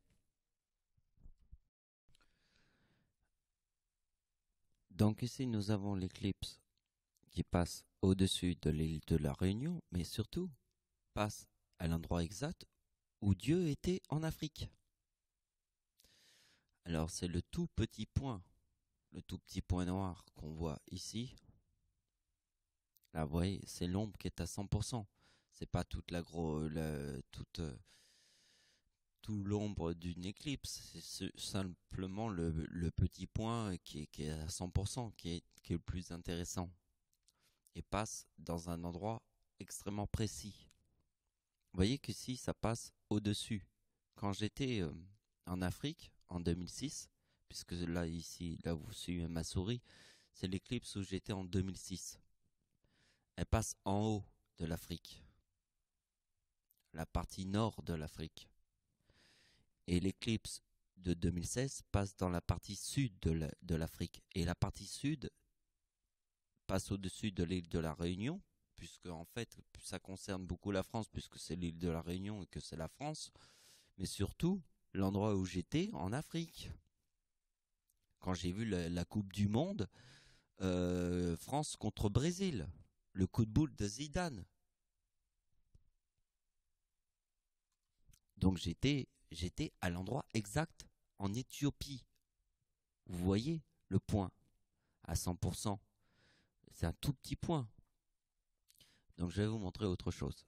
Donc ici, nous avons l'éclipse qui passe au-dessus de l'île de la Réunion, mais surtout passe à l'endroit exact où Dieu était en Afrique. Alors c'est le tout petit point noir qu'on voit ici. Là, vous voyez, c'est l'ombre qui est à 100%. C'est pas toute tout l'ombre d'une éclipse. C'est simplement le petit point qui est à 100%, qui est le plus intéressant. Et passe dans un endroit extrêmement précis. Vous voyez qu'ici, ça passe au-dessus. Quand j'étais en Afrique, en 2006, puisque là vous suivez ma souris, c'est l'éclipse où j'étais en 2006. Elle passe en haut de l'Afrique, la partie nord de l'Afrique. Et l'éclipse de 2016 passe dans la partie sud de l'Afrique. Et la partie sud passe au-dessus de l'île de la Réunion, puisque en fait ça concerne beaucoup la France, puisque c'est l'île de la Réunion et que c'est la France, mais surtout l'endroit où j'étais en Afrique. Quand j'ai vu la Coupe du Monde, France contre Brésil, le coup de boule de Zidane. Donc j'étais à l'endroit exact en Éthiopie. Vous voyez le point à 100%. C'est un tout petit point. Donc je vais vous montrer autre chose.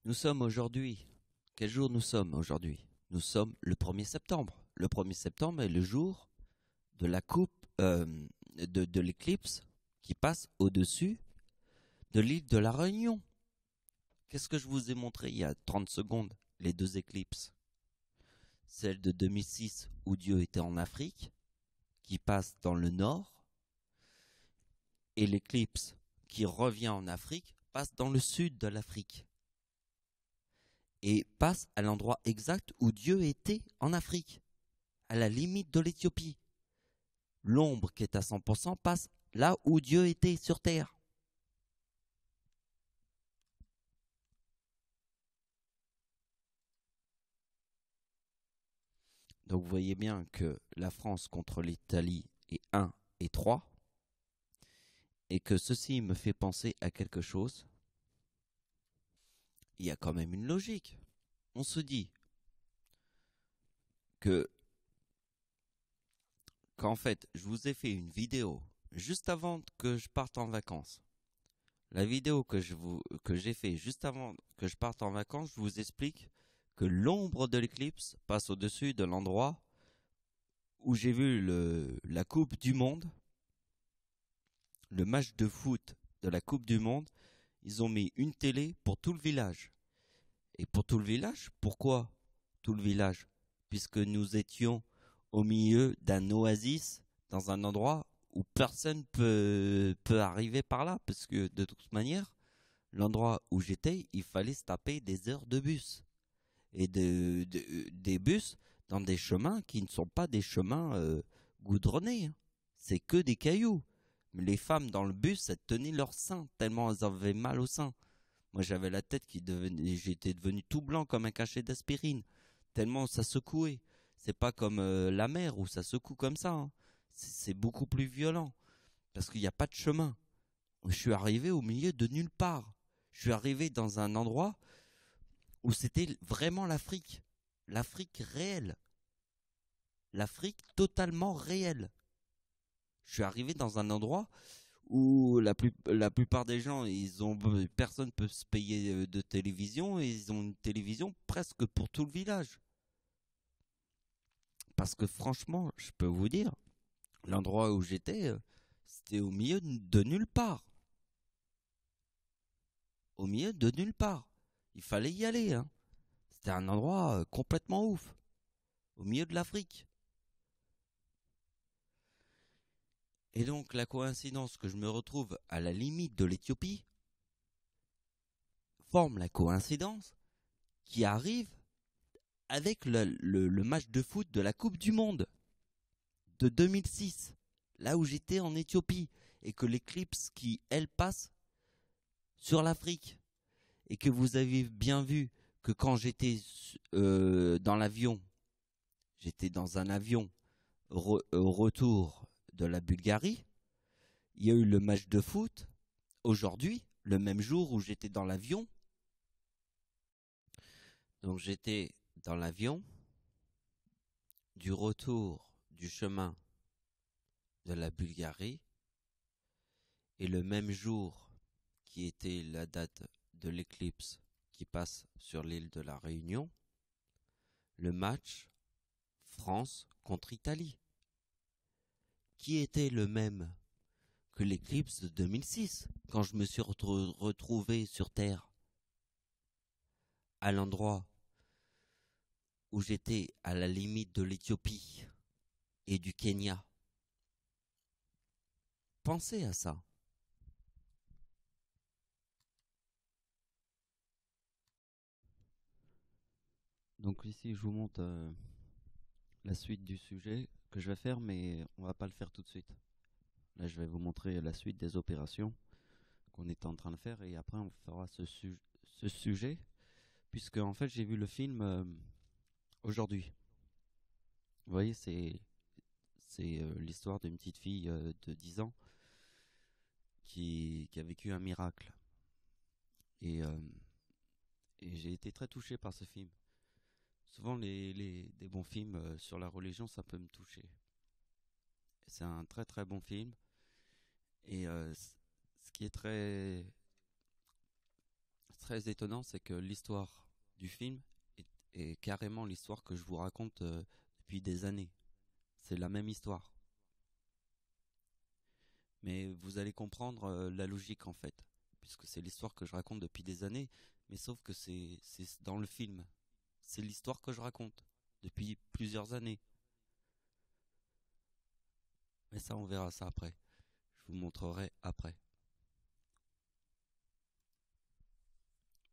Nous sommes aujourd'hui. Quel jour nous sommes aujourd'hui? Nous sommes le 1er septembre. Le 1er septembre est le jour de la coupe de l'éclipse qui passe au-dessus de l'île de la Réunion. Qu'est-ce que je vous ai montré il y a 30 secondes? Les deux éclipses. Celle de 2006 où Dieu était en Afrique, qui passe dans le nord, et l'éclipse qui revient en Afrique passe dans le sud de l'Afrique. Et passe à l'endroit exact où Dieu était en Afrique, à la limite de l'Éthiopie. L'ombre qui est à 100% passe là où Dieu était sur terre. Donc vous voyez bien que la France contre l'Italie est 1 et 3. Et que ceci me fait penser à quelque chose. Il y a quand même une logique. On se dit que qu'en fait, je vous ai fait une vidéo juste avant que je parte en vacances. La vidéo que j'ai fait juste avant que je parte en vacances, je vous explique que l'ombre de l'éclipse passe au-dessus de l'endroit où j'ai vu la Coupe du Monde, le match de foot de la Coupe du Monde. Ils ont mis une télé pour tout le village. Et pour tout le village, pourquoi tout le village? Puisque nous étions au milieu d'un oasis, dans un endroit où personne peut arriver par là, parce que de toute manière, l'endroit où j'étais, il fallait se taper des heures de bus. Et des bus dans des chemins qui ne sont pas des chemins goudronnés. Hein. C'est que des cailloux. Mais les femmes dans le bus, elles tenaient leur sein, tellement elles avaient mal au sein. Moi, j'avais la tête j'étais devenu tout blanc comme un cachet d'aspirine, tellement ça secouait. C'est pas comme la mer où ça secoue comme ça. Hein. C'est beaucoup plus violent parce qu'il n'y a pas de chemin. Je suis arrivé au milieu de nulle part. Je suis arrivé dans un endroit où c'était vraiment l'Afrique réelle, l'Afrique totalement réelle. Je suis arrivé dans un endroit où la plupart des gens, personne peut se payer de télévision et ils ont une télévision presque pour tout le village. Parce que franchement, je peux vous dire, l'endroit où j'étais, c'était au milieu de nulle part. Au milieu de nulle part. Il fallait y aller. Hein. C'était un endroit complètement ouf. Au milieu de l'Afrique. Et donc la coïncidence que je me retrouve à la limite de l'Éthiopie forme la coïncidence qui arrive avec le match de foot de la Coupe du Monde de 2006, là où j'étais en Éthiopie, et que l'éclipse qui, elle, passe sur l'Afrique, et que vous avez bien vu que quand j'étais dans l'avion, j'étais dans un avion au retour de la Bulgarie. Il y a eu le match de foot aujourd'hui, le même jour où j'étais dans l'avion. Donc j'étais dans l'avion du retour du chemin de la Bulgarie et le même jour qui était la date de l'éclipse qui passe sur l'île de la Réunion, le match France contre Italie, qui était le même que l'éclipse de 2006, quand je me suis retrouvé sur Terre, à l'endroit où j'étais à la limite de l'Éthiopie et du Kenya. Pensez à ça. Donc ici, je vous montre la suite du sujet que je vais faire, mais on va pas le faire tout de suite. Là, je vais vous montrer la suite des opérations qu'on est en train de faire, et après, on fera ce sujet, puisque en fait, j'ai vu le film aujourd'hui. Vous voyez, c'est l'histoire d'une petite fille de 10 ans qui a vécu un miracle. Et j'ai été très touché par ce film. Souvent, des bons films sur la religion, ça peut me toucher. C'est un très très bon film. Et ce qui est très étonnant, c'est que l'histoire du film est carrément l'histoire que je vous raconte depuis des années. C'est la même histoire. Mais vous allez comprendre la logique en fait, puisque c'est l'histoire que je raconte depuis des années, mais sauf que c'est dans le film. C'est l'histoire que je raconte depuis plusieurs années. Mais ça, on verra ça après. Je vous montrerai après.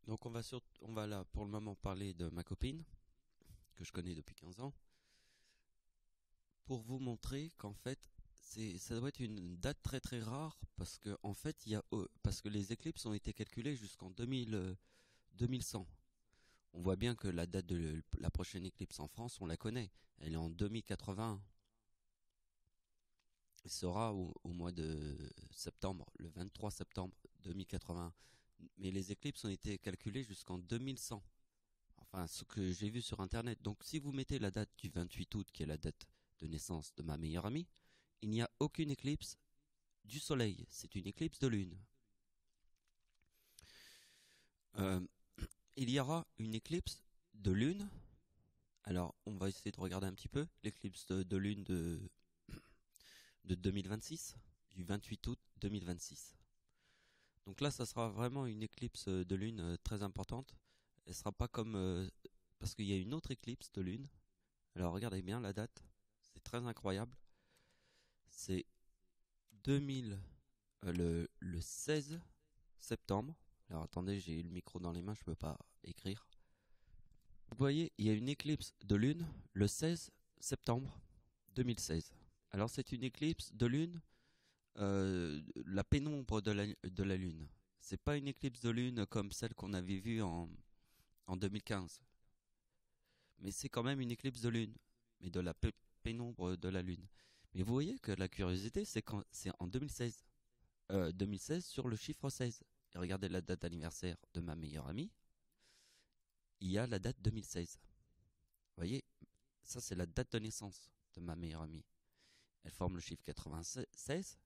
Donc on va là pour le moment parler de ma copine, que je connais depuis 15 ans, pour vous montrer qu'en fait, ça doit être une date très très rare, parce que en fait, parce que les éclipses ont été calculées jusqu'en 2100. On voit bien que la date de la prochaine éclipse en France, on la connaît. Elle est en 2081. Elle sera au mois de septembre, le 23 septembre 2081. Mais les éclipses ont été calculées jusqu'en 2100. Enfin, ce que j'ai vu sur Internet. Donc, si vous mettez la date du 28 août, qui est la date de naissance de ma meilleure amie, il n'y a aucune éclipse du soleil. C'est une éclipse de lune. Il y aura une éclipse de lune. Alors, on va essayer de regarder un petit peu l'éclipse de lune de 2026, du 28 août 2026. Donc là, ça sera vraiment une éclipse de lune très importante. Elle sera pas comme parce qu'il y a une autre éclipse de lune. Alors regardez bien la date, c'est très incroyable. C'est 2000 le 16 septembre. Alors attendez, j'ai eu le micro dans les mains, je peux pas écrire. Vous voyez, il y a une éclipse de lune le 16 septembre 2016. Alors c'est une éclipse de lune, la pénombre de la lune. C'est pas une éclipse de lune comme celle qu'on avait vue en 2015. Mais c'est quand même une éclipse de lune, mais de la pénombre de la lune. Mais vous voyez que la curiosité, c'est en 2016. 2016 sur le chiffre 16. Et regardez la date d'anniversaire de ma meilleure amie. Il y a la date 2016. Vous voyez, ça c'est la date de naissance de ma meilleure amie. Elle forme le chiffre 96.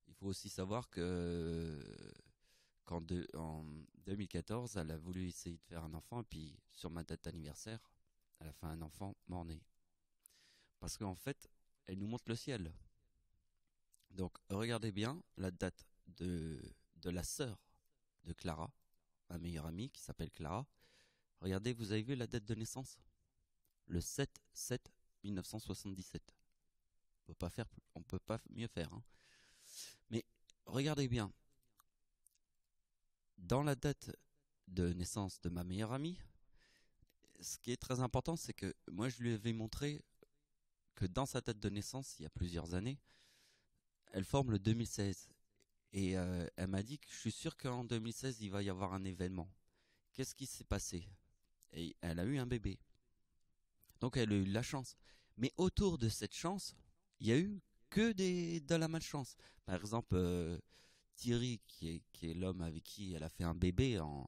Il faut aussi savoir que en 2014, elle a voulu essayer de faire un enfant, et puis sur ma date d'anniversaire, elle a fait un enfant mort-né. Parce qu'en fait, elle nous montre le ciel. Donc regardez bien la date de la sœur de Clara, ma meilleure amie qui s'appelle Clara. Regardez, vous avez vu la date de naissance? Le 7/7/1977. On peut pas mieux faire. Hein. Mais regardez bien. Dans la date de naissance de ma meilleure amie, ce qui est très important, c'est que moi je lui avais montré que dans sa date de naissance, il y a plusieurs années, elle forme le 2016. Et elle m'a dit que je suis sûr qu'en 2016, il va y avoir un événement. Qu'est-ce qui s'est passé? Et elle a eu un bébé. Donc elle a eu la chance. Mais autour de cette chance, il y a eu que de la malchance. Par exemple, Thierry, qui est l'homme avec qui elle a fait un bébé en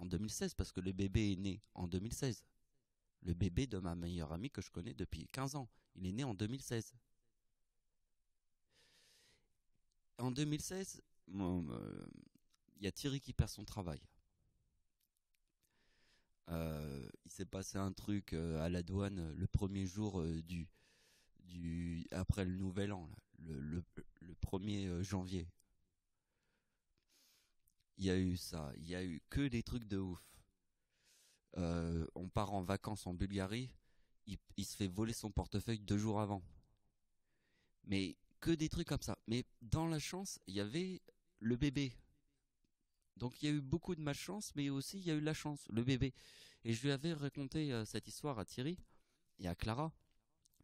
2016, parce que le bébé est né en 2016. Le bébé de ma meilleure amie que je connais depuis 15 ans. Il est né en 2016. En 2016, il y a Thierry qui perd son travail. Il s'est passé un truc à la douane le premier jour après le nouvel an, là, le 1er janvier. Il y a eu ça, il y a eu que des trucs de ouf. On part en vacances en Bulgarie, il se fait voler son portefeuille 2 jours avant. Mais que des trucs comme ça. Mais dans la chance, il y avait le bébé. Donc il y a eu beaucoup de malchance, mais aussi il y a eu la chance, le bébé. Et je lui avais raconté cette histoire à Thierry et à Clara,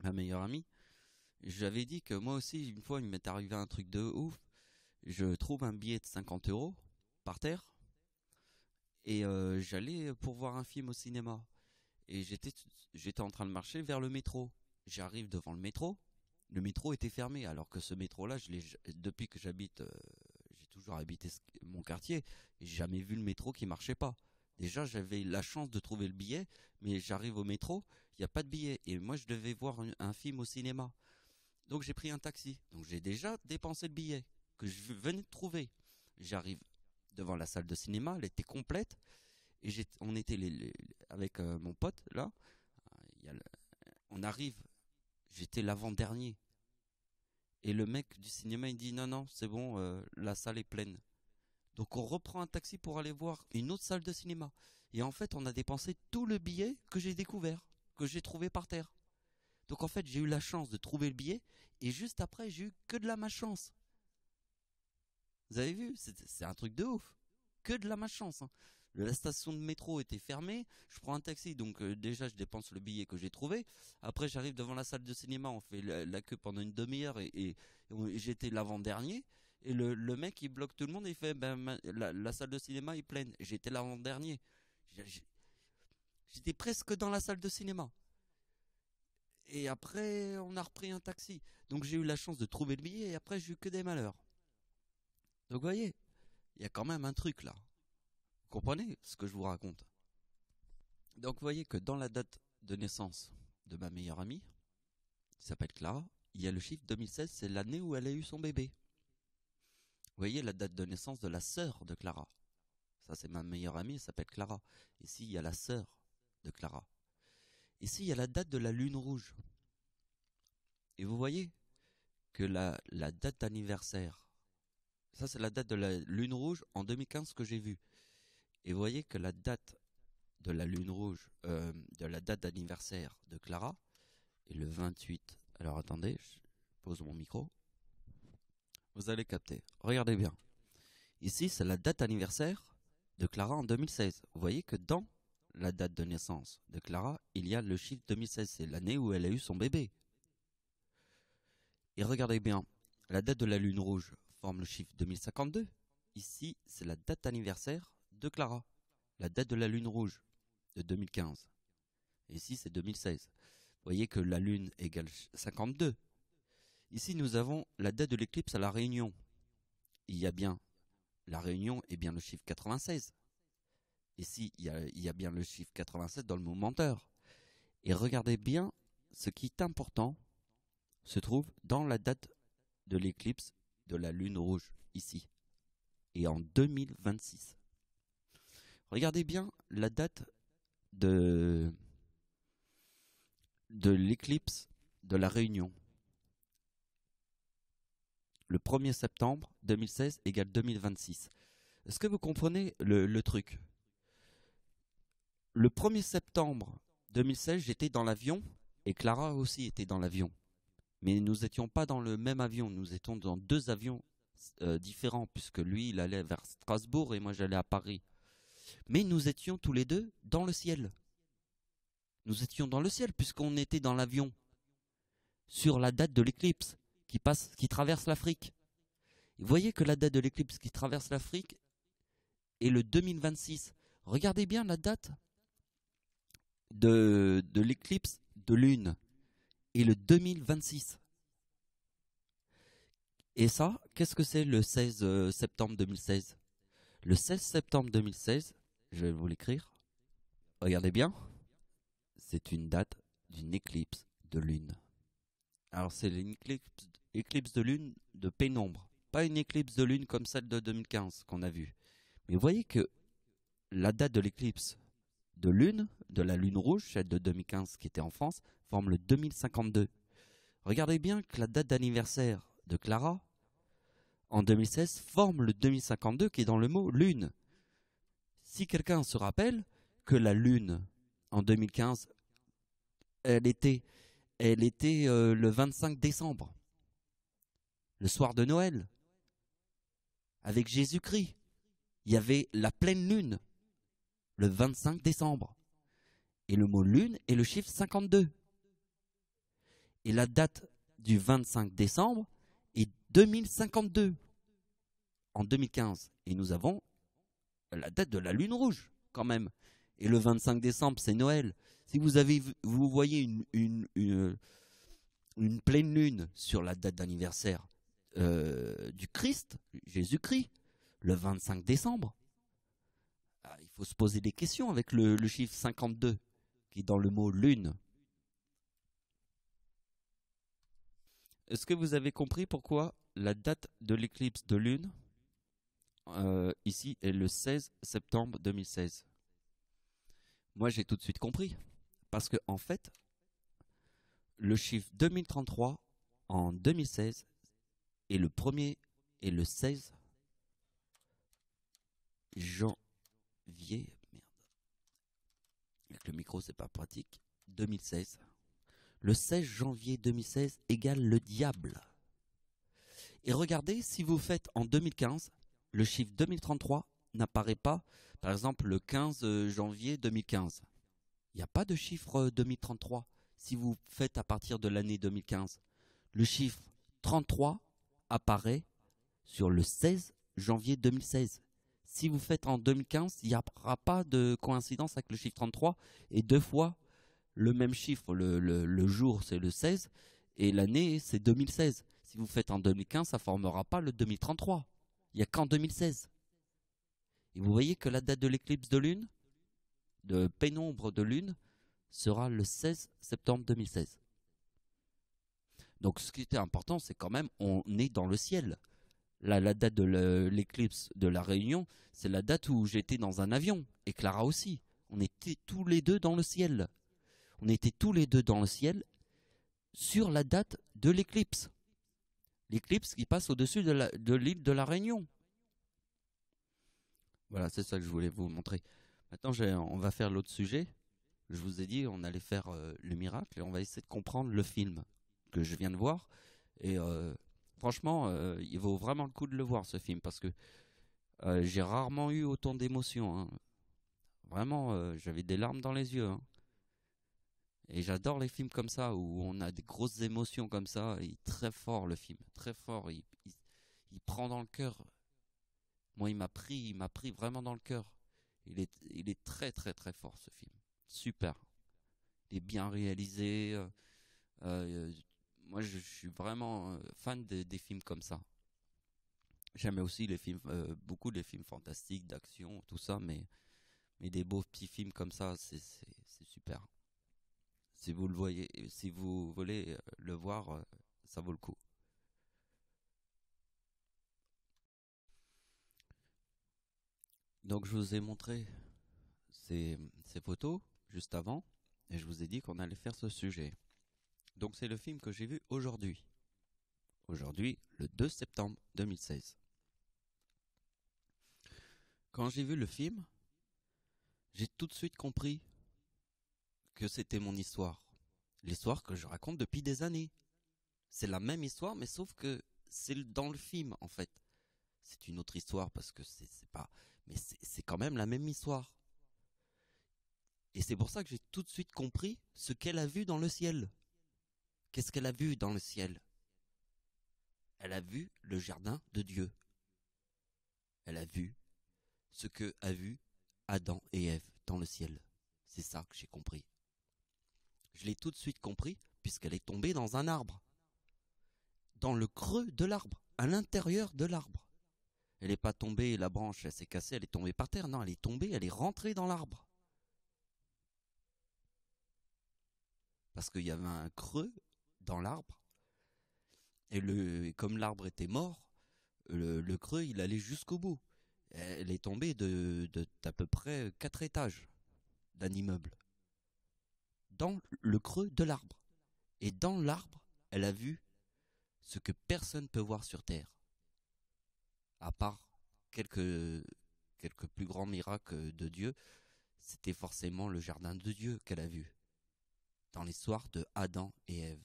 ma meilleure amie. Je lui avais dit que moi aussi, une fois, il m'est arrivé un truc de ouf. Je trouve un billet de 50 € par terre et j'allais pour voir un film au cinéma. Et j'étais en train de marcher vers le métro. J'arrive devant le métro était fermé, alors que ce métro-là, depuis que j'habite, j'ai toujours habité mon quartier, et j'ai jamais vu le métro qui marchait pas. Déjà, j'avais la chance de trouver le billet, mais j'arrive au métro, il n'y a pas de billet, et moi je devais voir un film au cinéma. Donc j'ai pris un taxi, donc j'ai déjà dépensé le billet que je venais de trouver. J'arrive devant la salle de cinéma, elle était complète, et on était avec mon pote là, on arrive. J'étais l'avant-dernier. Et le mec du cinéma, il dit non, c'est bon, la salle est pleine. Donc on reprend un taxi pour aller voir une autre salle de cinéma. Et en fait, on a dépensé tout le billet que j'ai découvert, que j'ai trouvé par terre. Donc en fait, j'ai eu la chance de trouver le billet, et juste après, j'ai eu que de la malchance. Vous avez vu? C'est un truc de ouf. Que de la malchance, hein. La station de métro était fermée, je prends un taxi, donc déjà je dépense le billet que j'ai trouvé. Après j'arrive devant la salle de cinéma, on fait la queue pendant une demi-heure et j'étais l'avant-dernier. Et le mec il bloque tout le monde et il fait la salle de cinéma est pleine. J'étais l'avant-dernier. J'étais presque dans la salle de cinéma. Et après on a repris un taxi. Donc j'ai eu la chance de trouver le billet et après j'ai eu que des malheurs. Donc vous voyez, il y a quand même un truc là. Vous comprenez ce que je vous raconte? Donc vous voyez que dans la date de naissance de ma meilleure amie, qui s'appelle Clara, il y a le chiffre 2016, c'est l'année où elle a eu son bébé. Vous voyez la date de naissance de la sœur de Clara. Ça c'est ma meilleure amie, elle s'appelle Clara. Ici il y a la sœur de Clara. Ici il y a la date de la lune rouge. Et vous voyez que la date d'anniversaire, ça c'est la date de la lune rouge en 2015 que j'ai vue. Et vous voyez que la date de la lune rouge, de la date d'anniversaire de Clara, est le 28. Alors attendez, je pose mon micro. Vous allez capter. Regardez bien. Ici, c'est la date anniversaire de Clara en 2016. Vous voyez que dans la date de naissance de Clara, il y a le chiffre 2016. C'est l'année où elle a eu son bébé. Et regardez bien, la date de la lune rouge forme le chiffre 2052. Ici, c'est la date anniversaire de Clara, la date de la lune rouge de 2015. Et ici, c'est 2016. Vous voyez que la lune égale 52. Ici, nous avons la date de l'éclipse à la Réunion. Il y a bien la Réunion et bien le chiffre 96. Ici, il y a bien le chiffre 87 dans le mot menteur. Et regardez bien, ce qui est important se trouve dans la date de l'éclipse de la lune rouge, ici. Et en 2026. Regardez bien la date de l'éclipse de la Réunion. Le 1er septembre 2016 égale 2026. Est-ce que vous comprenez le truc? Le 1er septembre 2016, j'étais dans l'avion et Clara aussi était dans l'avion. Mais nous n'étions pas dans le même avion, nous étions dans 2 avions différents, puisque lui, il allait vers Strasbourg et moi, j'allais à Paris. Mais nous étions tous les deux dans le ciel. Nous étions dans le ciel, puisqu'on était dans l'avion sur la date de l'éclipse qui traverse l'Afrique. Vous voyez que la date de l'éclipse qui traverse l'Afrique est le 2026. Regardez bien la date de l'éclipse de lune et le 2026. Et ça, qu'est-ce que c'est le 16 septembre 2016? Le 16 septembre 2016, je vais vous l'écrire. Regardez bien. C'est une date d'une éclipse de lune. Alors c'est une éclipse de lune de pénombre. Pas une éclipse de lune comme celle de 2015 qu'on a vue. Mais vous voyez que la date de l'éclipse de lune, de la lune rouge, celle de 2015 qui était en France, forme le 2052. Regardez bien que la date d'anniversaire de Clara, en 2016, forme le 2052 qui est dans le mot lune. Si quelqu'un se rappelle que la lune, en 2015, elle était le 25 décembre, le soir de Noël, avec Jésus-Christ. Il y avait la pleine lune, le 25 décembre. Et le mot lune est le chiffre 52. Et la date du 25 décembre est 2052, en 2015. Et nous avons la date de la lune rouge, quand même. Et le 25 décembre, c'est Noël. Si vous voyez une pleine lune sur la date d'anniversaire du Christ, Jésus-Christ, le 25 décembre, il faut se poser des questions avec le chiffre 52 qui est dans le mot lune. Est-ce que vous avez compris pourquoi la date de l'éclipse de lune ici est le 16 septembre 2016? Moi j'ai tout de suite compris. Parce que en fait, le chiffre 2033 en 2016 est le premier et le 16 janvier. Merde. Avec le micro, c'est pas pratique. 2016. Le 16 janvier 2016 égale le diable. Et regardez, si vous faites en 2015, le chiffre 2033 n'apparaît pas, par exemple, le 15 janvier 2015. Il n'y a pas de chiffre 2033 si vous faites à partir de l'année 2015. Le chiffre 33 apparaît sur le 16 janvier 2016. Si vous faites en 2015, il n'y aura pas de coïncidence avec le chiffre 33 et deux fois le même chiffre. Le jour, c'est le 16 et l'année, c'est 2016. Si vous faites en 2015, ça ne formera pas le 2033. Il n'y a qu'en 2016. Et vous voyez que la date de l'éclipse de lune, de pénombre de lune, sera le 16 septembre 2016. Donc ce qui était important, c'est quand même, on est dans le ciel. La date de l'éclipse de la Réunion, c'est la date où j'étais dans un avion, et Clara aussi. On était tous les deux dans le ciel. On était tous les deux dans le ciel sur la date de l'éclipse. L'éclipse qui passe au-dessus de l'île de la Réunion. Voilà, c'est ça que je voulais vous montrer. Maintenant, on va faire l'autre sujet. Je vous ai dit, on allait faire le miracle et on va essayer de comprendre le film que je viens de voir. Et franchement, il vaut vraiment le coup de le voir, ce film, parce que j'ai rarement eu autant d'émotions. Hein. Vraiment, j'avais des larmes dans les yeux. Hein. Et j'adore les films comme ça, où on a des grosses émotions comme ça. Il est très fort, le film. Très fort. Il prend dans le cœur. Moi, il m'a pris vraiment dans le cœur. Il est très, très, très fort, ce film. Super. Il est bien réalisé. Moi, je suis vraiment fan des films comme ça. J'aime aussi les films, beaucoup des films fantastiques, d'action, tout ça, mais des beaux petits films comme ça, c'est super. Si vous le voyez, si vous voulez le voir, ça vaut le coup. Donc, je vous ai montré ces photos juste avant, et je vous ai dit qu'on allait faire ce sujet. Donc, c'est le film que j'ai vu aujourd'hui. Aujourd'hui, le 2 septembre 2016. Quand j'ai vu le film, j'ai tout de suite compris que c'était mon histoire. L'histoire que je raconte depuis des années. C'est la même histoire, mais sauf que c'est dans le film, en fait. C'est une autre histoire parce que c'est pas... Mais c'est quand même la même histoire. Et c'est pour ça que j'ai tout de suite compris ce qu'elle a vu dans le ciel. Qu'est-ce qu'elle a vu dans le ciel? Elle a vu le jardin de Dieu. Elle a vu ce que a vu Adam et Ève dans le ciel. C'est ça que j'ai compris. Je l'ai tout de suite compris puisqu'elle est tombée dans un arbre. Dans le creux de l'arbre. à l'intérieur de l'arbre. Elle n'est pas tombée, la branche, elle s'est cassée, elle est tombée par terre. Non, elle est tombée, elle est rentrée dans l'arbre. Parce qu'il y avait un creux dans l'arbre. Et comme l'arbre était mort, le creux, il allait jusqu'au bout. Elle est tombée d'à peu près 4 étages d'un immeuble. Dans le creux de l'arbre. Et dans l'arbre, elle a vu ce que personne ne peut voir sur Terre. À part quelques plus grands miracles de Dieu, c'était forcément le jardin de Dieu qu'elle a vu. Dans l'histoire de Adam et Ève.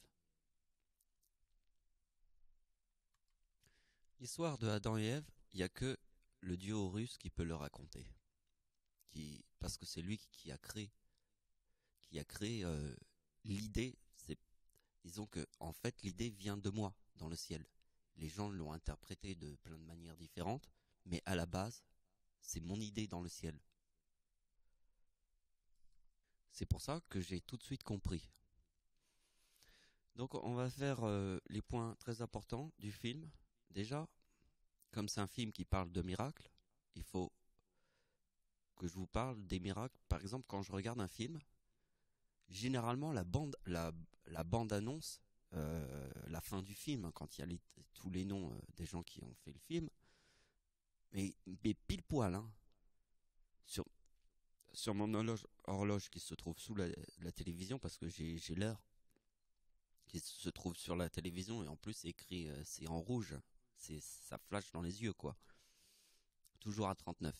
L'histoire de Adam et Ève, il n'y a que le dieu Horus qui peut le raconter. Parce que c'est lui qui a créé l'idée. Disons que en fait l'idée vient de moi dans le ciel. Les gens l'ont interprétée de plein de manières différentes, mais à la base, c'est mon idée dans le ciel. C'est pour ça que j'ai tout de suite compris. Donc on va faire les points très importants du film. Déjà, comme c'est un film qui parle de miracles, il faut que je vous parle des miracles. Par exemple, quand je regarde un film, généralement la bande annonce la fin du film, quand il y a tous les noms des gens qui ont fait le film, mais pile poil, hein, sur mon horloge qui se trouve sous la télévision, parce que j'ai l'heure qui se trouve sur la télévision, et en plus c'est écrit, c'est en rouge, ça flash dans les yeux, quoi. Toujours à 39.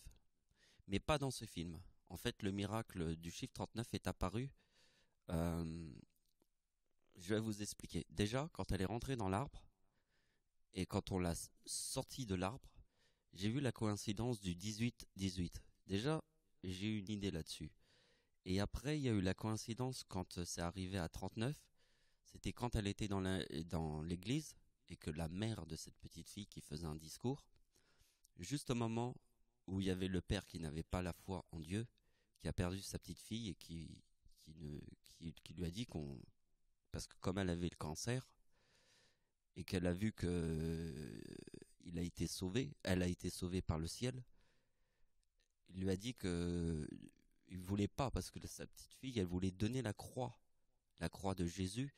Mais pas dans ce film. En fait, le miracle du chiffre 39 est apparu. Je vais vous expliquer. Déjà, quand elle est rentrée dans l'arbre, et quand on l'a sortie de l'arbre, j'ai vu la coïncidence du 18-18. Déjà, j'ai eu une idée là-dessus. Et après, il y a eu la coïncidence quand c'est arrivé à 39. C'était quand elle était dans l'église, et que la mère de cette petite fille qui faisait un discours, juste au moment où il y avait le père qui n'avait pas la foi en Dieu, qui a perdu sa petite fille et qui lui a dit parce que comme elle avait le cancer et qu'elle a vu que elle a été sauvée par le ciel, il lui a dit que il voulait pas, parce que sa petite fille, elle voulait donner la croix de Jésus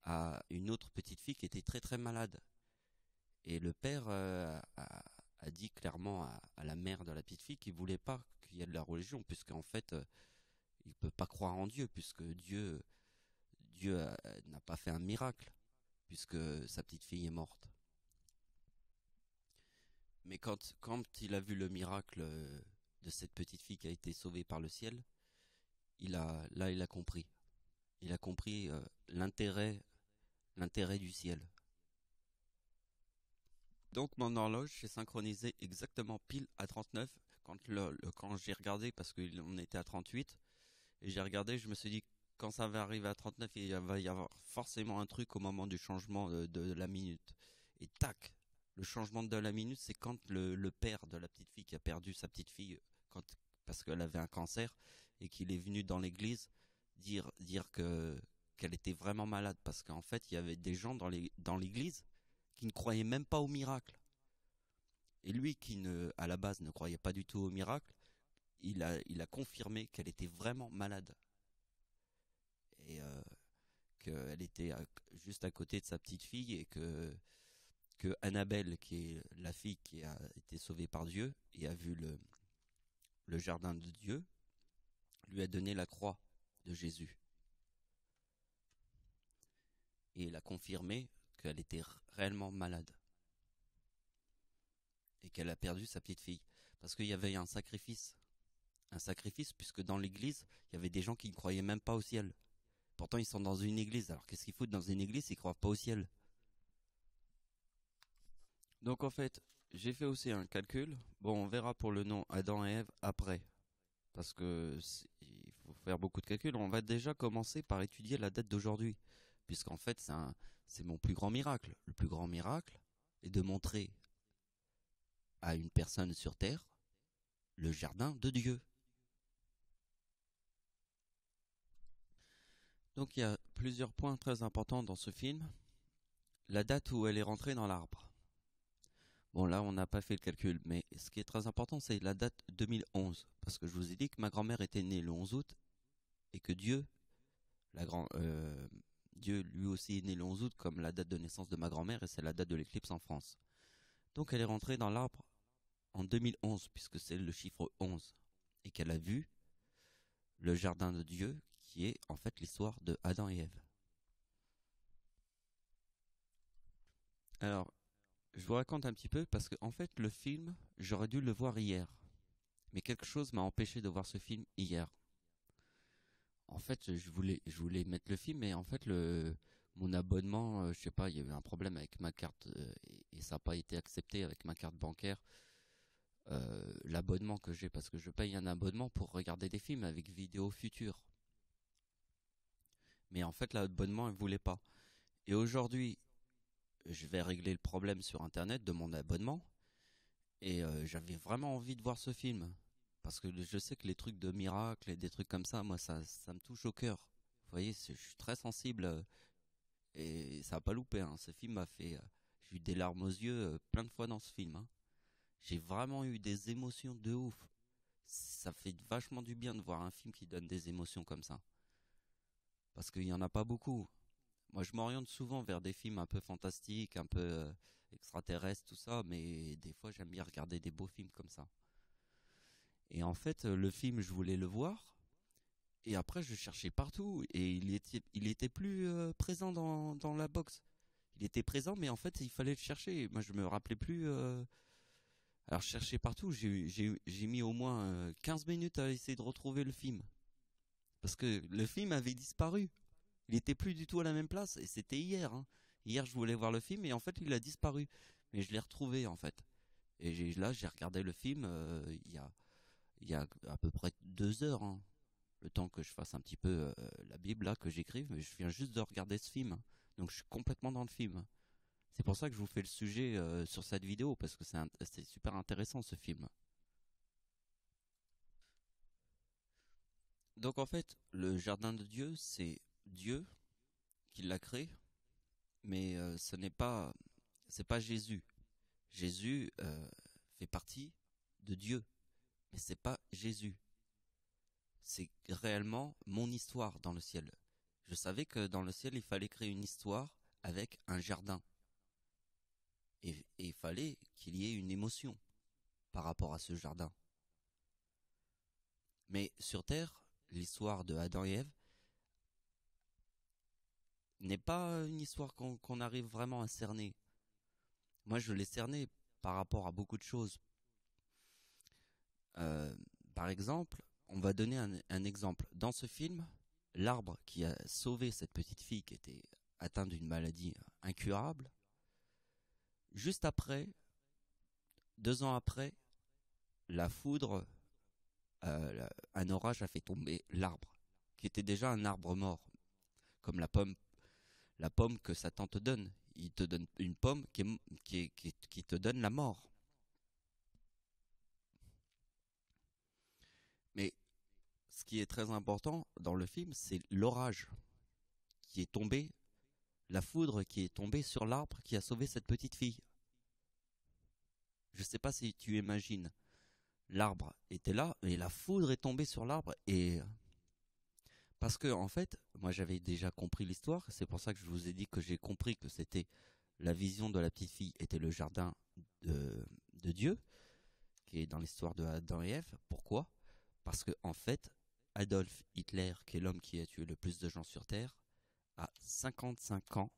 à une autre petite fille qui était très très malade. Et le père a dit clairement à la mère de la petite fille qu'il voulait pas qu'il y ait de la religion, puisqu'en fait il peut pas croire en Dieu, puisque Dieu n'a pas fait un miracle, puisque sa petite fille est morte. Mais quand il a vu le miracle de cette petite fille qui a été sauvée par le ciel, il a compris. Il a compris l'intérêt du ciel. Donc mon horloge s'est synchronisée exactement pile à 39 quand j'ai regardé, parce qu'on était à 38, et j'ai regardé, je me suis dit, quand ça va arriver à 39, il va y avoir forcément un truc au moment du changement de la minute. Et tac, le changement de la minute, c'est quand le père de la petite fille qui a perdu sa petite fille parce qu'elle avait un cancer, et qu'il est venu dans l'église dire qu'elle était vraiment malade, parce qu'en fait il y avait des gens dans l'église qui ne croyaient même pas au miracle. Et lui, à la base ne croyait pas du tout au miracle, il a confirmé qu'elle était vraiment malade. Et qu'elle était juste à côté de sa petite fille, et que Annabelle, qui est la fille qui a été sauvée par Dieu et a vu le jardin de Dieu, lui a donné la croix de Jésus. Et il a confirmé qu'elle était réellement malade. Et qu'elle a perdu sa petite fille. Parce qu'il y avait un sacrifice. Un sacrifice, puisque dans l'église, il y avait des gens qui ne croyaient même pas au ciel. Pourtant, ils sont dans une église. Alors qu'est-ce qu'ils foutent dans une église s'ils ne croient pas au ciel? Donc en fait, j'ai fait aussi un calcul. Bon, on verra pour le nom Adam et Ève après. Parce que il faut faire beaucoup de calculs. On va déjà commencer par étudier la date d'aujourd'hui. Puisqu'en fait, c'est mon plus grand miracle. Le plus grand miracle est de montrer à une personne sur Terre le jardin de Dieu. Donc il y a plusieurs points très importants dans ce film. La date où elle est rentrée dans l'arbre. Bon, là, on n'a pas fait le calcul, mais ce qui est très important, c'est la date 2011. Parce que je vous ai dit que ma grand-mère était née le 11 août et que Dieu lui aussi est né le 11 août comme la date de naissance de ma grand-mère et c'est la date de l'éclipse en France. Donc elle est rentrée dans l'arbre en 2011 puisque c'est le chiffre 11 et qu'elle a vu le jardin de Dieu qui est en fait l'histoire de Adam et Ève. Alors, je vous raconte un petit peu parce que en fait le film, j'aurais dû le voir hier. Mais quelque chose m'a empêché de voir ce film hier. En fait, je voulais mettre le film, mais en fait, mon abonnement, je sais pas, il y a eu un problème avec ma carte et ça n'a pas été accepté avec ma carte bancaire. L'abonnement que j'ai, parce que je paye un abonnement pour regarder des films avec vidéo future. Mais en fait, l'abonnement, ne voulait pas. Et aujourd'hui, je vais régler le problème sur Internet de mon abonnement. Et j'avais vraiment envie de voir ce film. Parce que je sais que les trucs de miracles et des trucs comme ça, moi, ça me touche au cœur. Vous voyez, je suis très sensible et ça n'a pas loupé. Hein. Ce film m'a fait... j'ai eu des larmes aux yeux plein de fois dans ce film. Hein. J'ai vraiment eu des émotions de ouf. Ça fait vachement du bien de voir un film qui donne des émotions comme ça. Parce qu'il n'y en a pas beaucoup. Moi, je m'oriente souvent vers des films un peu fantastiques, un peu extraterrestres, tout ça. Mais des fois, j'aime bien regarder des beaux films comme ça. Et en fait, le film, je voulais le voir. Et après, je cherchais partout. Et il était plus présent dans la box. Il était présent, mais en fait, il fallait le chercher. Moi, je me rappelais plus. Alors, je cherchais partout. J'ai mis au moins 15 minutes à essayer de retrouver le film. Parce que le film avait disparu. Il était plus du tout à la même place. Et c'était hier. Hein. Hier, je voulais voir le film. Et en fait, il a disparu. Mais je l'ai retrouvé, en fait. Et là, j'ai regardé le film il y a à peu près 2 heures, hein, le temps que je fasse un petit peu la Bible, là, que j'écrive, mais je viens juste de regarder ce film. Donc je suis complètement dans le film. C'est pour ça que je vous fais le sujet sur cette vidéo, parce que c'est super intéressant ce film. Donc en fait, le jardin de Dieu, c'est Dieu qui l'a créé, mais c'est pas Jésus. Jésus fait partie de Dieu, mais c'est pas Jésus. C'est réellement mon histoire dans le ciel. Je savais que dans le ciel, il fallait créer une histoire avec un jardin. Et il fallait qu'il y ait une émotion par rapport à ce jardin. Mais sur Terre, l'histoire de Adam et Ève n'est pas une histoire qu'on arrive vraiment à cerner. Moi, je l'ai cerné par rapport à beaucoup de choses. Par exemple, on va donner un exemple. Dans ce film, l'arbre qui a sauvé cette petite fille qui était atteinte d'une maladie incurable, juste après, 2 ans après, la foudre, un orage a fait tomber l'arbre, qui était déjà un arbre mort, comme la pomme que Satan te donne. Il te donne une pomme qui te donne la mort. Mais ce qui est très important dans le film, c'est l'orage qui est tombé, la foudre qui est tombée sur l'arbre qui a sauvé cette petite fille. Je ne sais pas si tu imagines. L'arbre était là et la foudre est tombée sur l'arbre et parce que en fait, moi j'avais déjà compris l'histoire, c'est pour ça que je vous ai dit que j'ai compris que c'était la vision de la petite fille était le jardin de Dieu qui est dans l'histoire de Adam et Ève. Pourquoi? Parce que en fait, Adolf Hitler, qui est l'homme qui a tué le plus de gens sur Terre, a 55 ans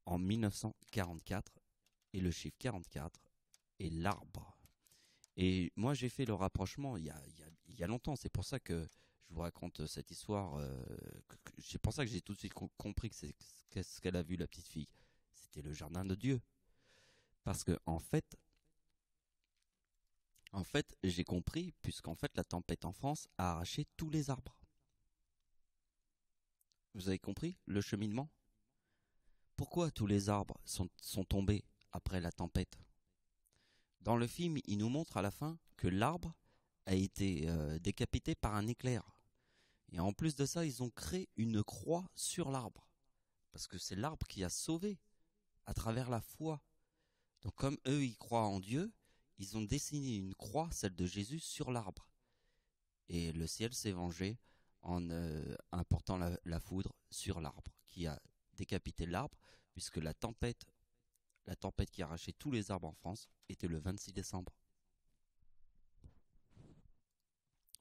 en 1944 et le chiffre 44 est l'arbre. Et moi, j'ai fait le rapprochement il y a longtemps. C'est pour ça que je vous raconte cette histoire. C'est pour ça que j'ai tout de suite compris que c'est ce qu'elle a vu, la petite fille. C'était le jardin de Dieu. Parce que, en fait, j'ai compris, puisqu'en fait, la tempête en France a arraché tous les arbres. Vous avez compris le cheminement? Pourquoi tous les arbres sont tombés après la tempête? Dans le film, il nous montre à la fin que l'arbre a été décapité par un éclair. Et en plus de ça, ils ont créé une croix sur l'arbre. Parce que c'est l'arbre qui a sauvé à travers la foi. Donc comme eux, ils croient en Dieu, ils ont dessiné une croix, celle de Jésus, sur l'arbre. Et le ciel s'est vengé en apportant la foudre sur l'arbre, qui a décapité l'arbre, puisque la tempête qui arrachait tous les arbres en France était le 26 décembre.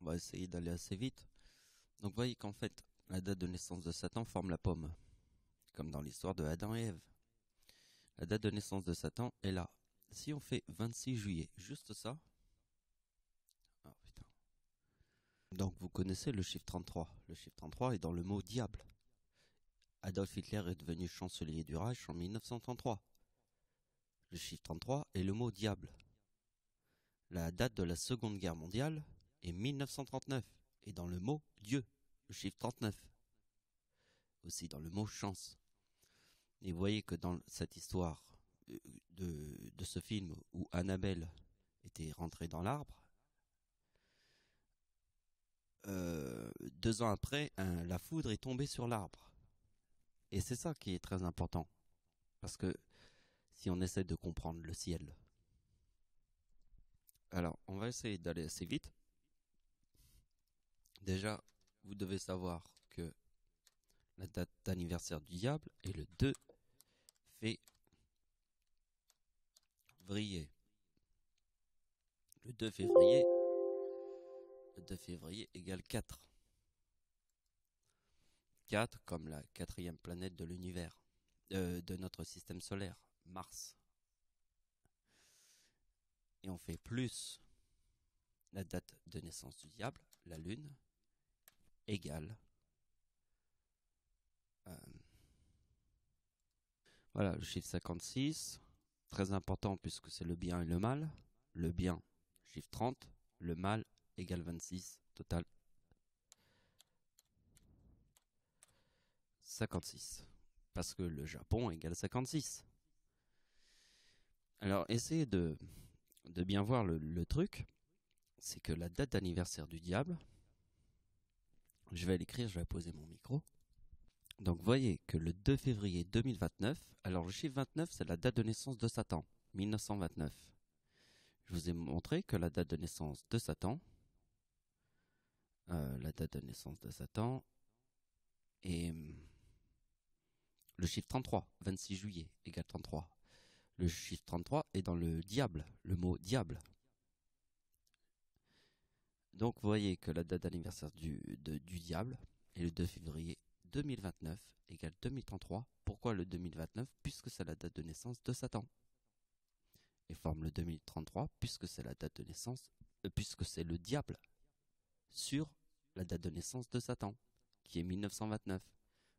On va essayer d'aller assez vite. Donc vous voyez qu'en fait, la date de naissance de Satan forme la pomme, comme dans l'histoire de Adam et Ève. La date de naissance de Satan est là. Si on fait 26 juillet, juste ça. Oh, putain. Donc vous connaissez le chiffre 33. Le chiffre 33 est dans le mot diable. Adolf Hitler est devenu chancelier du Reich en 1933. Le chiffre 33 est le mot diable. La date de la Seconde Guerre mondiale est 1939 et dans le mot Dieu, le chiffre 39. Aussi dans le mot chance. Et vous voyez que dans cette histoire de ce film où Annabelle était rentrée dans l'arbre, 2 ans après, la foudre est tombée sur l'arbre. Et c'est ça qui est très important. Parce que si on essaie de comprendre le ciel. Alors, on va essayer d'aller assez vite. Déjà, vous devez savoir que la date d'anniversaire du diable est le 2 février. Le 2 février égale 4. 4 comme la 4e planète de l'univers, de notre système solaire, Mars. Et on fait plus la date de naissance du diable, la lune, égale voilà, le chiffre 56, très important puisque c'est le bien et le mal. Le bien, chiffre 30, le mal égale 26, total 56. Parce que le Japon égale 56. Alors, essayez de bien voir le truc. C'est que la date d'anniversaire du diable, je vais l'écrire, je vais poser mon micro. Donc, voyez que le 2 février 2029, alors le chiffre 29, c'est la date de naissance de Satan, 1929. Je vous ai montré que la date de naissance de Satan, est le chiffre 33, 26 juillet égale 33. Le chiffre 33 est dans le diable, le mot diable. Donc vous voyez que la date d'anniversaire du diable est le 2 février 2029 égale 2033. Pourquoi le 2029? Puisque c'est la date de naissance de Satan. Et forme le 2033 puisque c'est la date de naissance, puisque c'est le diable sur la date de naissance de Satan, qui est 1929,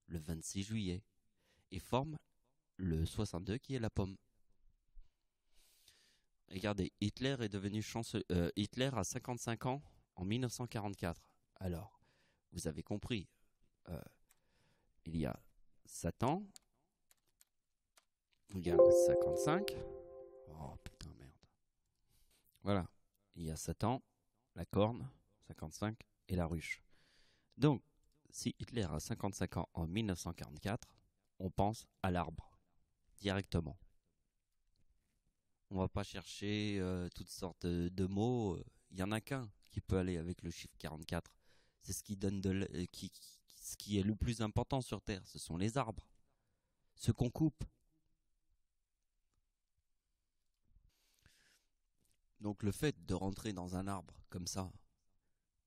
le 26 juillet. Et forme le 62 qui est la pomme. Regardez, Hitler est devenu Hitler a 55 ans en 1944. Alors, vous avez compris, il y a Satan, regarde 55. Oh putain, merde. Voilà, il y a Satan, la corne, 55, et la ruche. Donc, si Hitler a 55 ans en 1944, on pense à l'arbre, directement. On va pas chercher toutes sortes de mots. Il y en a qu'un qui peut aller avec le chiffre 44. C'est ce qui donne ce qui est le plus important sur Terre. Ce sont les arbres. Ce qu'on coupe. Donc le fait de rentrer dans un arbre comme ça,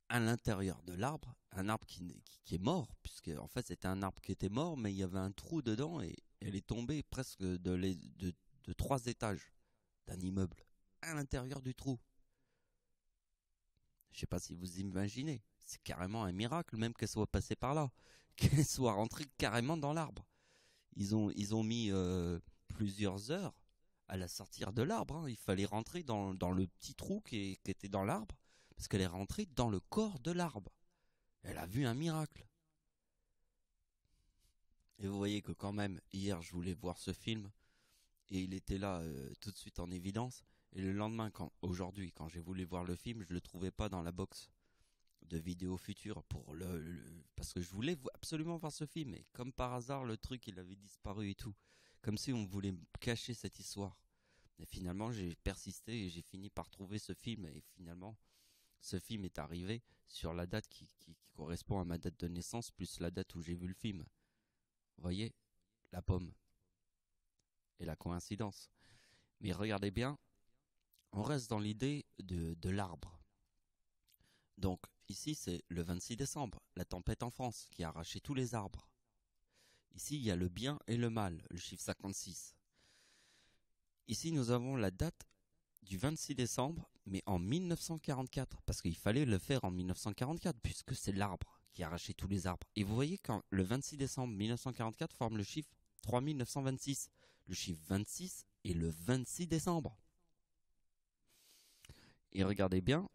à l'intérieur de l'arbre, un arbre qui est mort, puisque en fait c'était un arbre qui était mort, mais il y avait un trou dedans et elle est tombée presque de 3 étages d'un immeuble à l'intérieur du trou. Je sais pas si vous imaginez, c'est carrément un miracle même qu'elle soit passée par là, qu'elle soit rentrée carrément dans l'arbre. Ils ont mis plusieurs heures à la sortir de l'arbre. Hein. Il fallait rentrer dans le petit trou qui était dans l'arbre, parce qu'elle est rentrée dans le corps de l'arbre. Elle a vu un miracle. Et vous voyez que quand même, hier je voulais voir ce film, et il était là tout de suite en évidence. Et le lendemain, aujourd'hui, quand j'ai voulu voir le film, je le trouvais pas dans la box de vidéos futures parce que je voulais absolument voir ce film. Et comme par hasard, le truc, il avait disparu et tout. Comme si on voulait cacher cette histoire. Et finalement, j'ai persisté et j'ai fini par trouver ce film. Et finalement, ce film est arrivé sur la date qui correspond à ma date de naissance, plus la date où j'ai vu le film. Vous voyez, la pomme et la coïncidence. Mais regardez bien, on reste dans l'idée de l'arbre. Donc, ici, c'est le 26 décembre, la tempête en France, qui a arraché tous les arbres. Ici, il y a le bien et le mal, le chiffre 56. Ici, nous avons la date du 26 décembre, mais en 1944, parce qu'il fallait le faire en 1944, puisque c'est l'arbre qui a arraché tous les arbres. Et vous voyez quand le 26 décembre 1944 forme le chiffre 3926. Le chiffre 26 est le 26 décembre. Et regardez bien,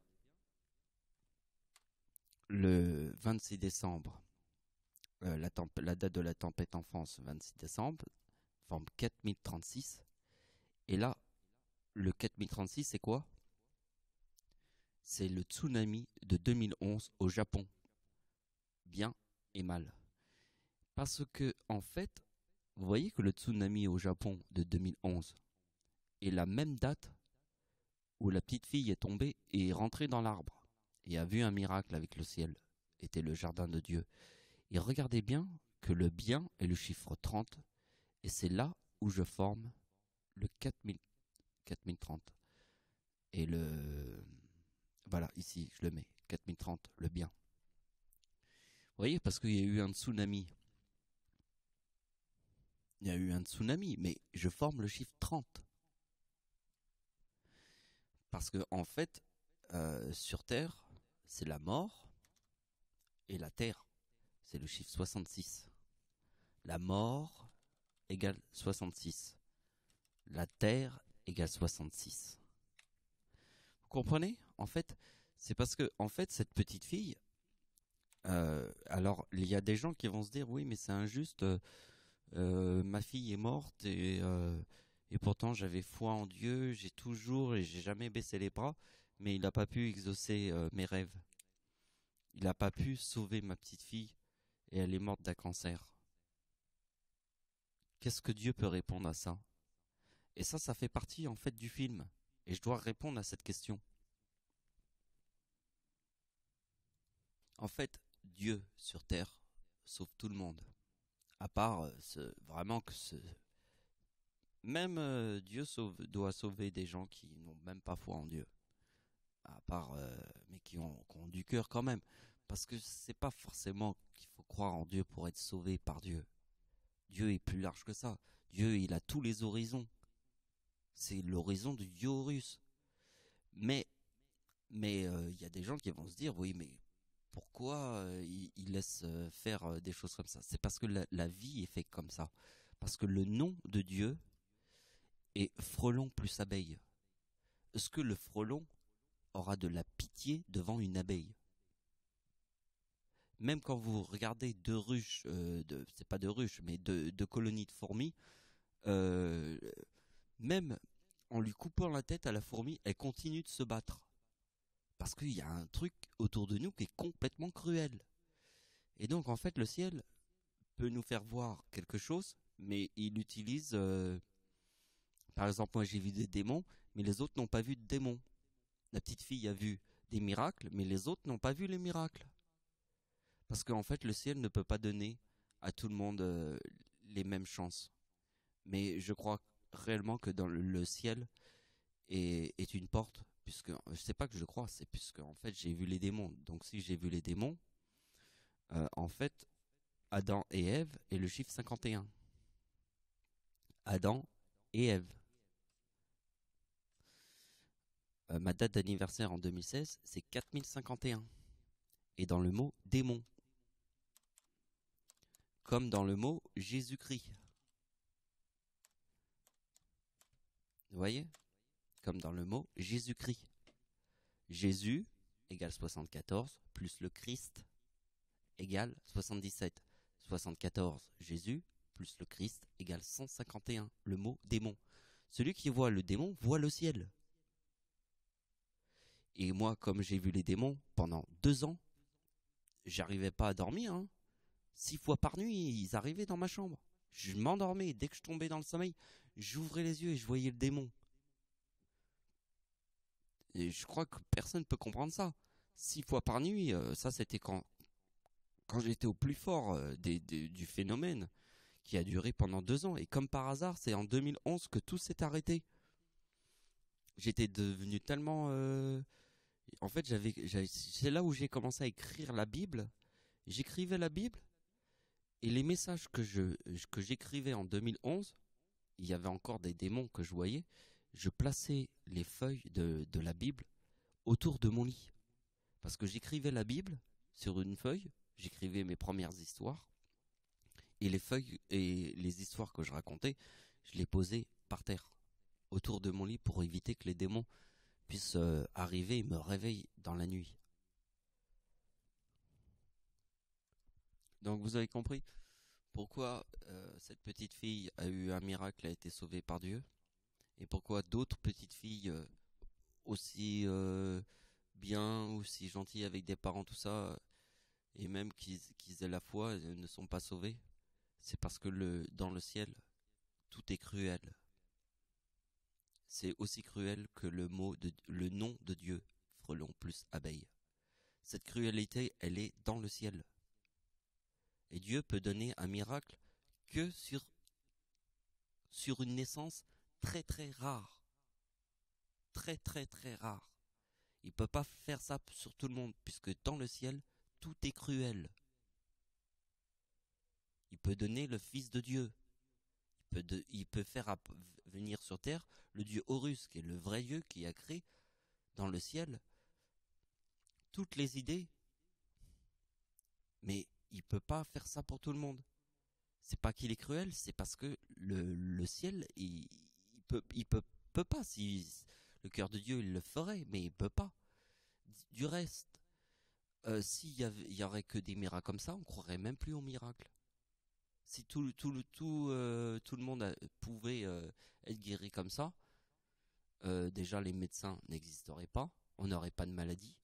le 26 décembre, la date de la tempête en France, 26 décembre, forme 4036. Et là, le 4036, c'est quoi? C'est le tsunami de 2011 au Japon. Bien et mal. Parce que, en fait, vous voyez que le tsunami au Japon de 2011 est la même date où la petite fille est tombée et est rentrée dans l'arbre et a vu un miracle avec le ciel. Était le jardin de Dieu. Et regardez bien que le bien est le chiffre 30 et c'est là où je forme le 4030. Et voilà, ici, je le mets. 4030, le bien. Vous voyez, parce qu'il y a eu un tsunami. Il y a eu un tsunami, mais je forme le chiffre 30. Parce que, en fait, sur Terre, c'est la mort et la Terre, c'est le chiffre 66. La mort égale 66. La Terre égale 66. Vous comprenez? En fait, c'est parce que, en fait, cette petite fille, alors, il y a des gens qui vont se dire, oui, mais c'est injuste, ma fille est morte et pourtant j'avais foi en Dieu, j'ai toujours et j'ai jamais baissé les bras, mais il n'a pas pu exaucer mes rêves. Il n'a pas pu sauver ma petite fille et elle est morte d'un cancer. Qu'est-ce que Dieu peut répondre à ça? Et ça fait partie en fait du film. Et je dois répondre à cette question. En fait, Dieu sur terre sauve tout le monde. À part vraiment que même Dieu doit sauver des gens qui n'ont même pas foi en Dieu. À part, mais qui ont du cœur quand même. Parce que c'est pas forcément qu'il faut croire en Dieu pour être sauvé par Dieu. Dieu est plus large que ça. Dieu, il a tous les horizons. C'est l'horizon du Dieu russe. Mais il y a des gens qui vont se dire, oui, mais pourquoi il laisse faire des choses comme ça? C'est parce que la vie est faite comme ça. Parce que le nom de Dieu est frelon plus abeille. Est-ce que le frelon aura de la pitié devant une abeille? Même quand vous regardez deux ruches, c'est pas deux ruches, mais deux colonies de fourmis, même en lui coupant la tête à la fourmi, elle continue de se battre. Parce qu'il y a un truc autour de nous qui est complètement cruel. Et donc en fait le ciel peut nous faire voir quelque chose, mais il utilise... par exemple, moi j'ai vu des démons, mais les autres n'ont pas vu de démons. La petite fille a vu des miracles, mais les autres n'ont pas vu les miracles. Parce qu'en fait le ciel ne peut pas donner à tout le monde les mêmes chances. Mais je crois réellement que dans le ciel est une porte, puisque sais pas que je crois, c'est puisque en fait j'ai vu les démons. Donc si j'ai vu les démons, en fait Adam et Ève est le chiffre 51. Adam et Ève. Ma date d'anniversaire en 2016, c'est 4051. Et dans le mot démon, comme dans le mot Jésus-Christ. Vous voyez? Comme dans le mot Jésus-Christ. Jésus égale 74, plus le Christ égale 77. 74, Jésus, plus le Christ égale 151, le mot démon. Celui qui voit le démon voit le ciel. Et moi, comme j'ai vu les démons pendant 2 ans, j'arrivais pas à dormir. 6 fois par nuit, ils arrivaient dans ma chambre. Je m'endormais. Dès que je tombais dans le sommeil, j'ouvrais les yeux et je voyais le démon. Et je crois que personne peut comprendre ça. 6 fois par nuit, ça c'était quand j'étais au plus fort du phénomène, qui a duré pendant 2 ans. Et comme par hasard, c'est en 2011 que tout s'est arrêté. J'étais devenu tellement... En fait, c'est là où j'ai commencé à écrire la Bible. J'écrivais la Bible, et les messages que j'écrivais en 2011, il y avait encore des démons que je voyais. Je plaçais les feuilles de la Bible autour de mon lit. Parce que j'écrivais la Bible sur une feuille, j'écrivais mes premières histoires, et les feuilles et les histoires que je racontais, je les posais par terre, autour de mon lit, pour éviter que les démons puissent arriver et me réveiller dans la nuit. Donc vous avez compris pourquoi cette petite fille a eu un miracle, a été sauvée par Dieu, et pourquoi d'autres petites filles aussi bien, aussi gentilles avec des parents, tout ça, et même qu'ils aient la foi, ne sont pas sauvées. C'est parce que dans le ciel, tout est cruel. C'est aussi cruel que le nom de Dieu, frelon plus abeille. Cette cruauté, elle est dans le ciel. Et Dieu peut donner un miracle que sur une naissance très très rare. Très très très rare. Il ne peut pas faire ça sur tout le monde, puisque dans le ciel, tout est cruel. Il peut donner le Fils de Dieu. Il peut faire venir sur terre le Dieu Horus, qui est le vrai Dieu qui a créé dans le ciel toutes les idées. Mais il peut pas faire ça pour tout le monde. C'est pas qu'il est cruel, c'est parce que le ciel, il peut pas. Si le cœur de Dieu, il le ferait, mais il peut pas. Du reste, s'il y aurait que des miracles comme ça, on croirait même plus aux miracles. Si tout le monde pouvait être guéri comme ça, déjà les médecins n'existeraient pas, on n'aurait pas de maladie.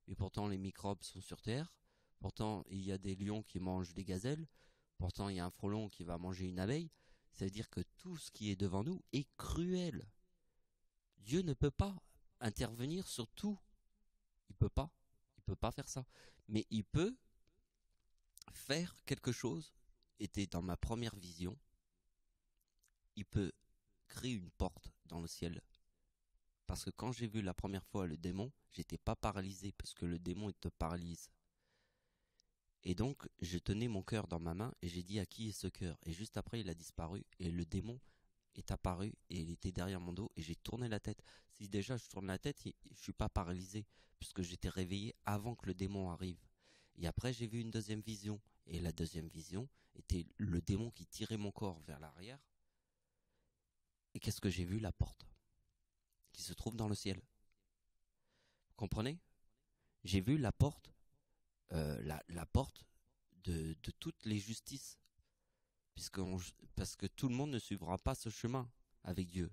Et pourtant les microbes sont sur Terre. Pourtant il y a des lions qui mangent des gazelles. Pourtant il y a un frelon qui va manger une abeille. Ça veut dire que tout ce qui est devant nous est cruel. Dieu ne peut pas intervenir sur tout. Il peut pas. Il peut pas faire ça. Mais il peut faire quelque chose. Était dans ma première vision. Il peut créer une porte dans le ciel. Parce que quand j'ai vu la première fois le démon, j'étais pas paralysé, parce que le démon il te paralyse. Et donc je tenais mon cœur dans ma main et j'ai dit: à qui est ce cœur? Et juste après il a disparu et le démon est apparu et il était derrière mon dos et j'ai tourné la tête. Si déjà je tourne la tête, je suis pas paralysé, puisque j'étais réveillé avant que le démon arrive. Et après j'ai vu une deuxième vision, et la deuxième vision était le démon qui tirait mon corps vers l'arrière. Et qu'est-ce que j'ai vu? La porte qui se trouve dans le ciel. Vous comprenez? J'ai vu la porte, la porte de toutes les justices, parce que tout le monde ne suivra pas ce chemin avec Dieu.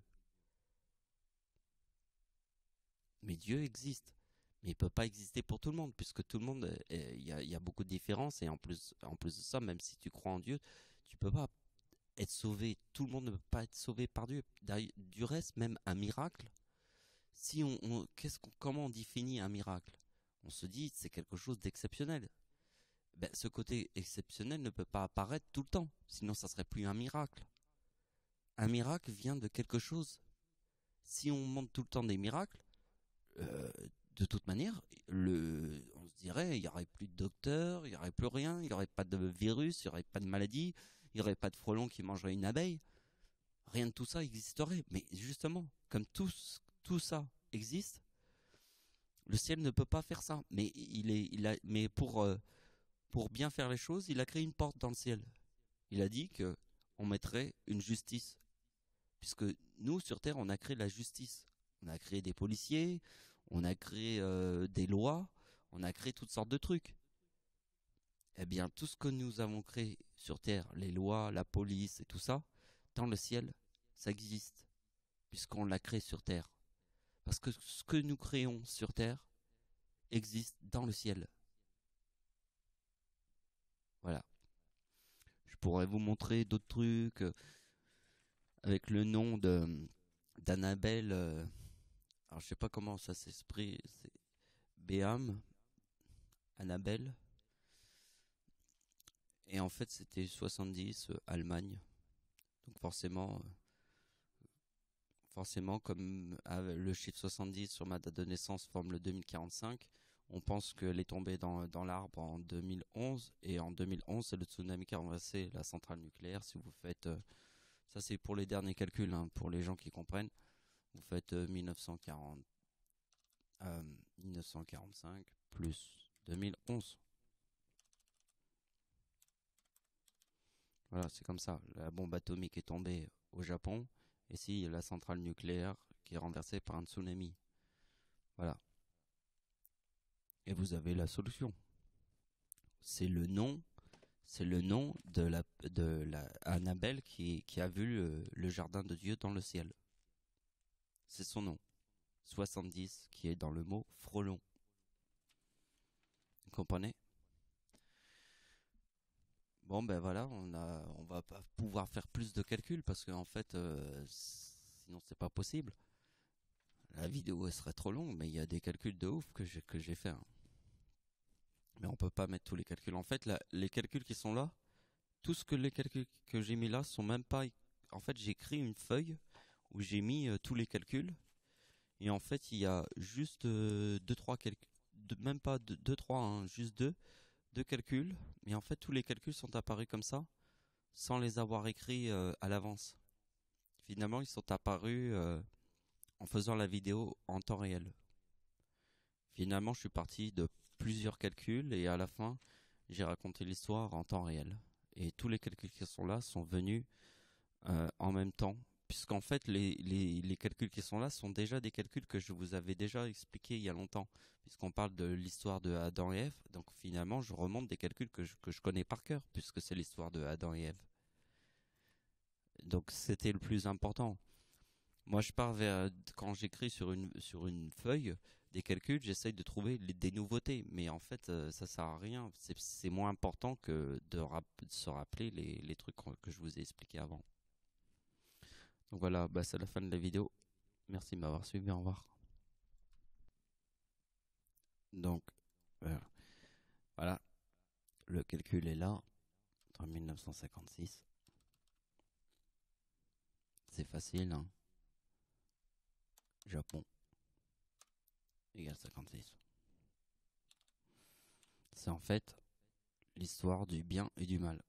Mais Dieu existe, mais il peut pas exister pour tout le monde, puisque tout le monde, il y a beaucoup de différences, et en plus de ça, même si tu crois en Dieu, tu peux pas être sauvé. Tout le monde ne peut pas être sauvé par Dieu. Du reste, même un miracle, si comment on définit un miracle? On se dit c'est quelque chose d'exceptionnel. Ben, ce côté exceptionnel ne peut pas apparaître tout le temps, sinon ça serait plus un miracle. Un miracle vient de quelque chose. Si on montre tout le temps des miracles, de toute manière, on se dirait il n'y aurait plus de docteurs, il n'y aurait plus rien, il n'y aurait pas de virus, il n'y aurait pas de maladie, il n'y aurait pas de frelon qui mangerait une abeille. Rien de tout ça existerait. Mais justement, comme tout ça existe, le ciel ne peut pas faire ça. Mais mais pour bien faire les choses, il a créé une porte dans le ciel. Il a dit que on mettrait une justice. Puisque nous, sur Terre, on a créé la justice. On a créé des policiers, on a créé des lois, on a créé toutes sortes de trucs. Eh bien, tout ce que nous avons créé sur Terre, les lois, la police et tout ça, dans le ciel, ça existe. Puisqu'on l'a créé sur Terre. Parce que ce que nous créons sur Terre existe dans le ciel. Voilà. Je pourrais vous montrer d'autres trucs avec le nom d'Annabelle. Alors je sais pas comment ça s'exprime, c'est Béam, Annabelle, et en fait c'était 70 Allemagne. Donc forcément comme le chiffre 70 sur ma date de naissance forme le 2045, on pense qu'elle est tombée dans l'arbre en 2011, et en 2011 c'est le tsunami qui a renversé la centrale nucléaire. Si vous faites ça, c'est pour les derniers calculs, hein, pour les gens qui comprennent. Vous faites 1945 plus 2011. Voilà, c'est comme ça. La bombe atomique est tombée au Japon. Et si la centrale nucléaire qui est renversée par un tsunami. Voilà. Et vous avez la solution. C'est le nom, de la Annabelle qui a vu le jardin de Dieu dans le ciel. C'est son nom. 70 qui est dans le mot frelon. Vous comprenez? Bon ben voilà, on va pas pouvoir faire plus de calculs parce qu'en fait, sinon c'est pas possible. La vidéo elle serait trop longue, mais il y a des calculs de ouf que j'ai fait, hein. Mais on peut pas mettre tous les calculs. En fait, les calculs qui sont là, les calculs que j'ai mis là sont même pas. En fait, j'ai écrit une feuille où j'ai mis tous les calculs. Et en fait, il y a juste deux trois calculs, même pas deux trois, hein, juste deux calculs. Mais en fait, tous les calculs sont apparus comme ça, sans les avoir écrits à l'avance. Finalement, ils sont apparus en faisant la vidéo en temps réel. Finalement, je suis parti de plusieurs calculs et à la fin, j'ai raconté l'histoire en temps réel. Et tous les calculs qui sont là sont venus en même temps. Puisqu'en fait, les calculs qui sont là sont déjà des calculs que je vous avais déjà expliqués il y a longtemps. Puisqu'on parle de l'histoire de Adam et Ève. Donc finalement, je remonte des calculs que je connais par cœur, puisque c'est l'histoire de Adam et Ève. Donc c'était le plus important. Moi, je pars quand j'écris sur une feuille des calculs, j'essaye de trouver des nouveautés. Mais en fait, ça sert à rien. C'est moins important que de se rappeler les trucs que je vous ai expliqués avant. Donc voilà, bah, c'est la fin de la vidéo. Merci de m'avoir suivi. Au revoir. Donc, voilà, le calcul est là. En 1956. C'est facile, hein. Japon égale 56. C'est en fait l'histoire du bien et du mal.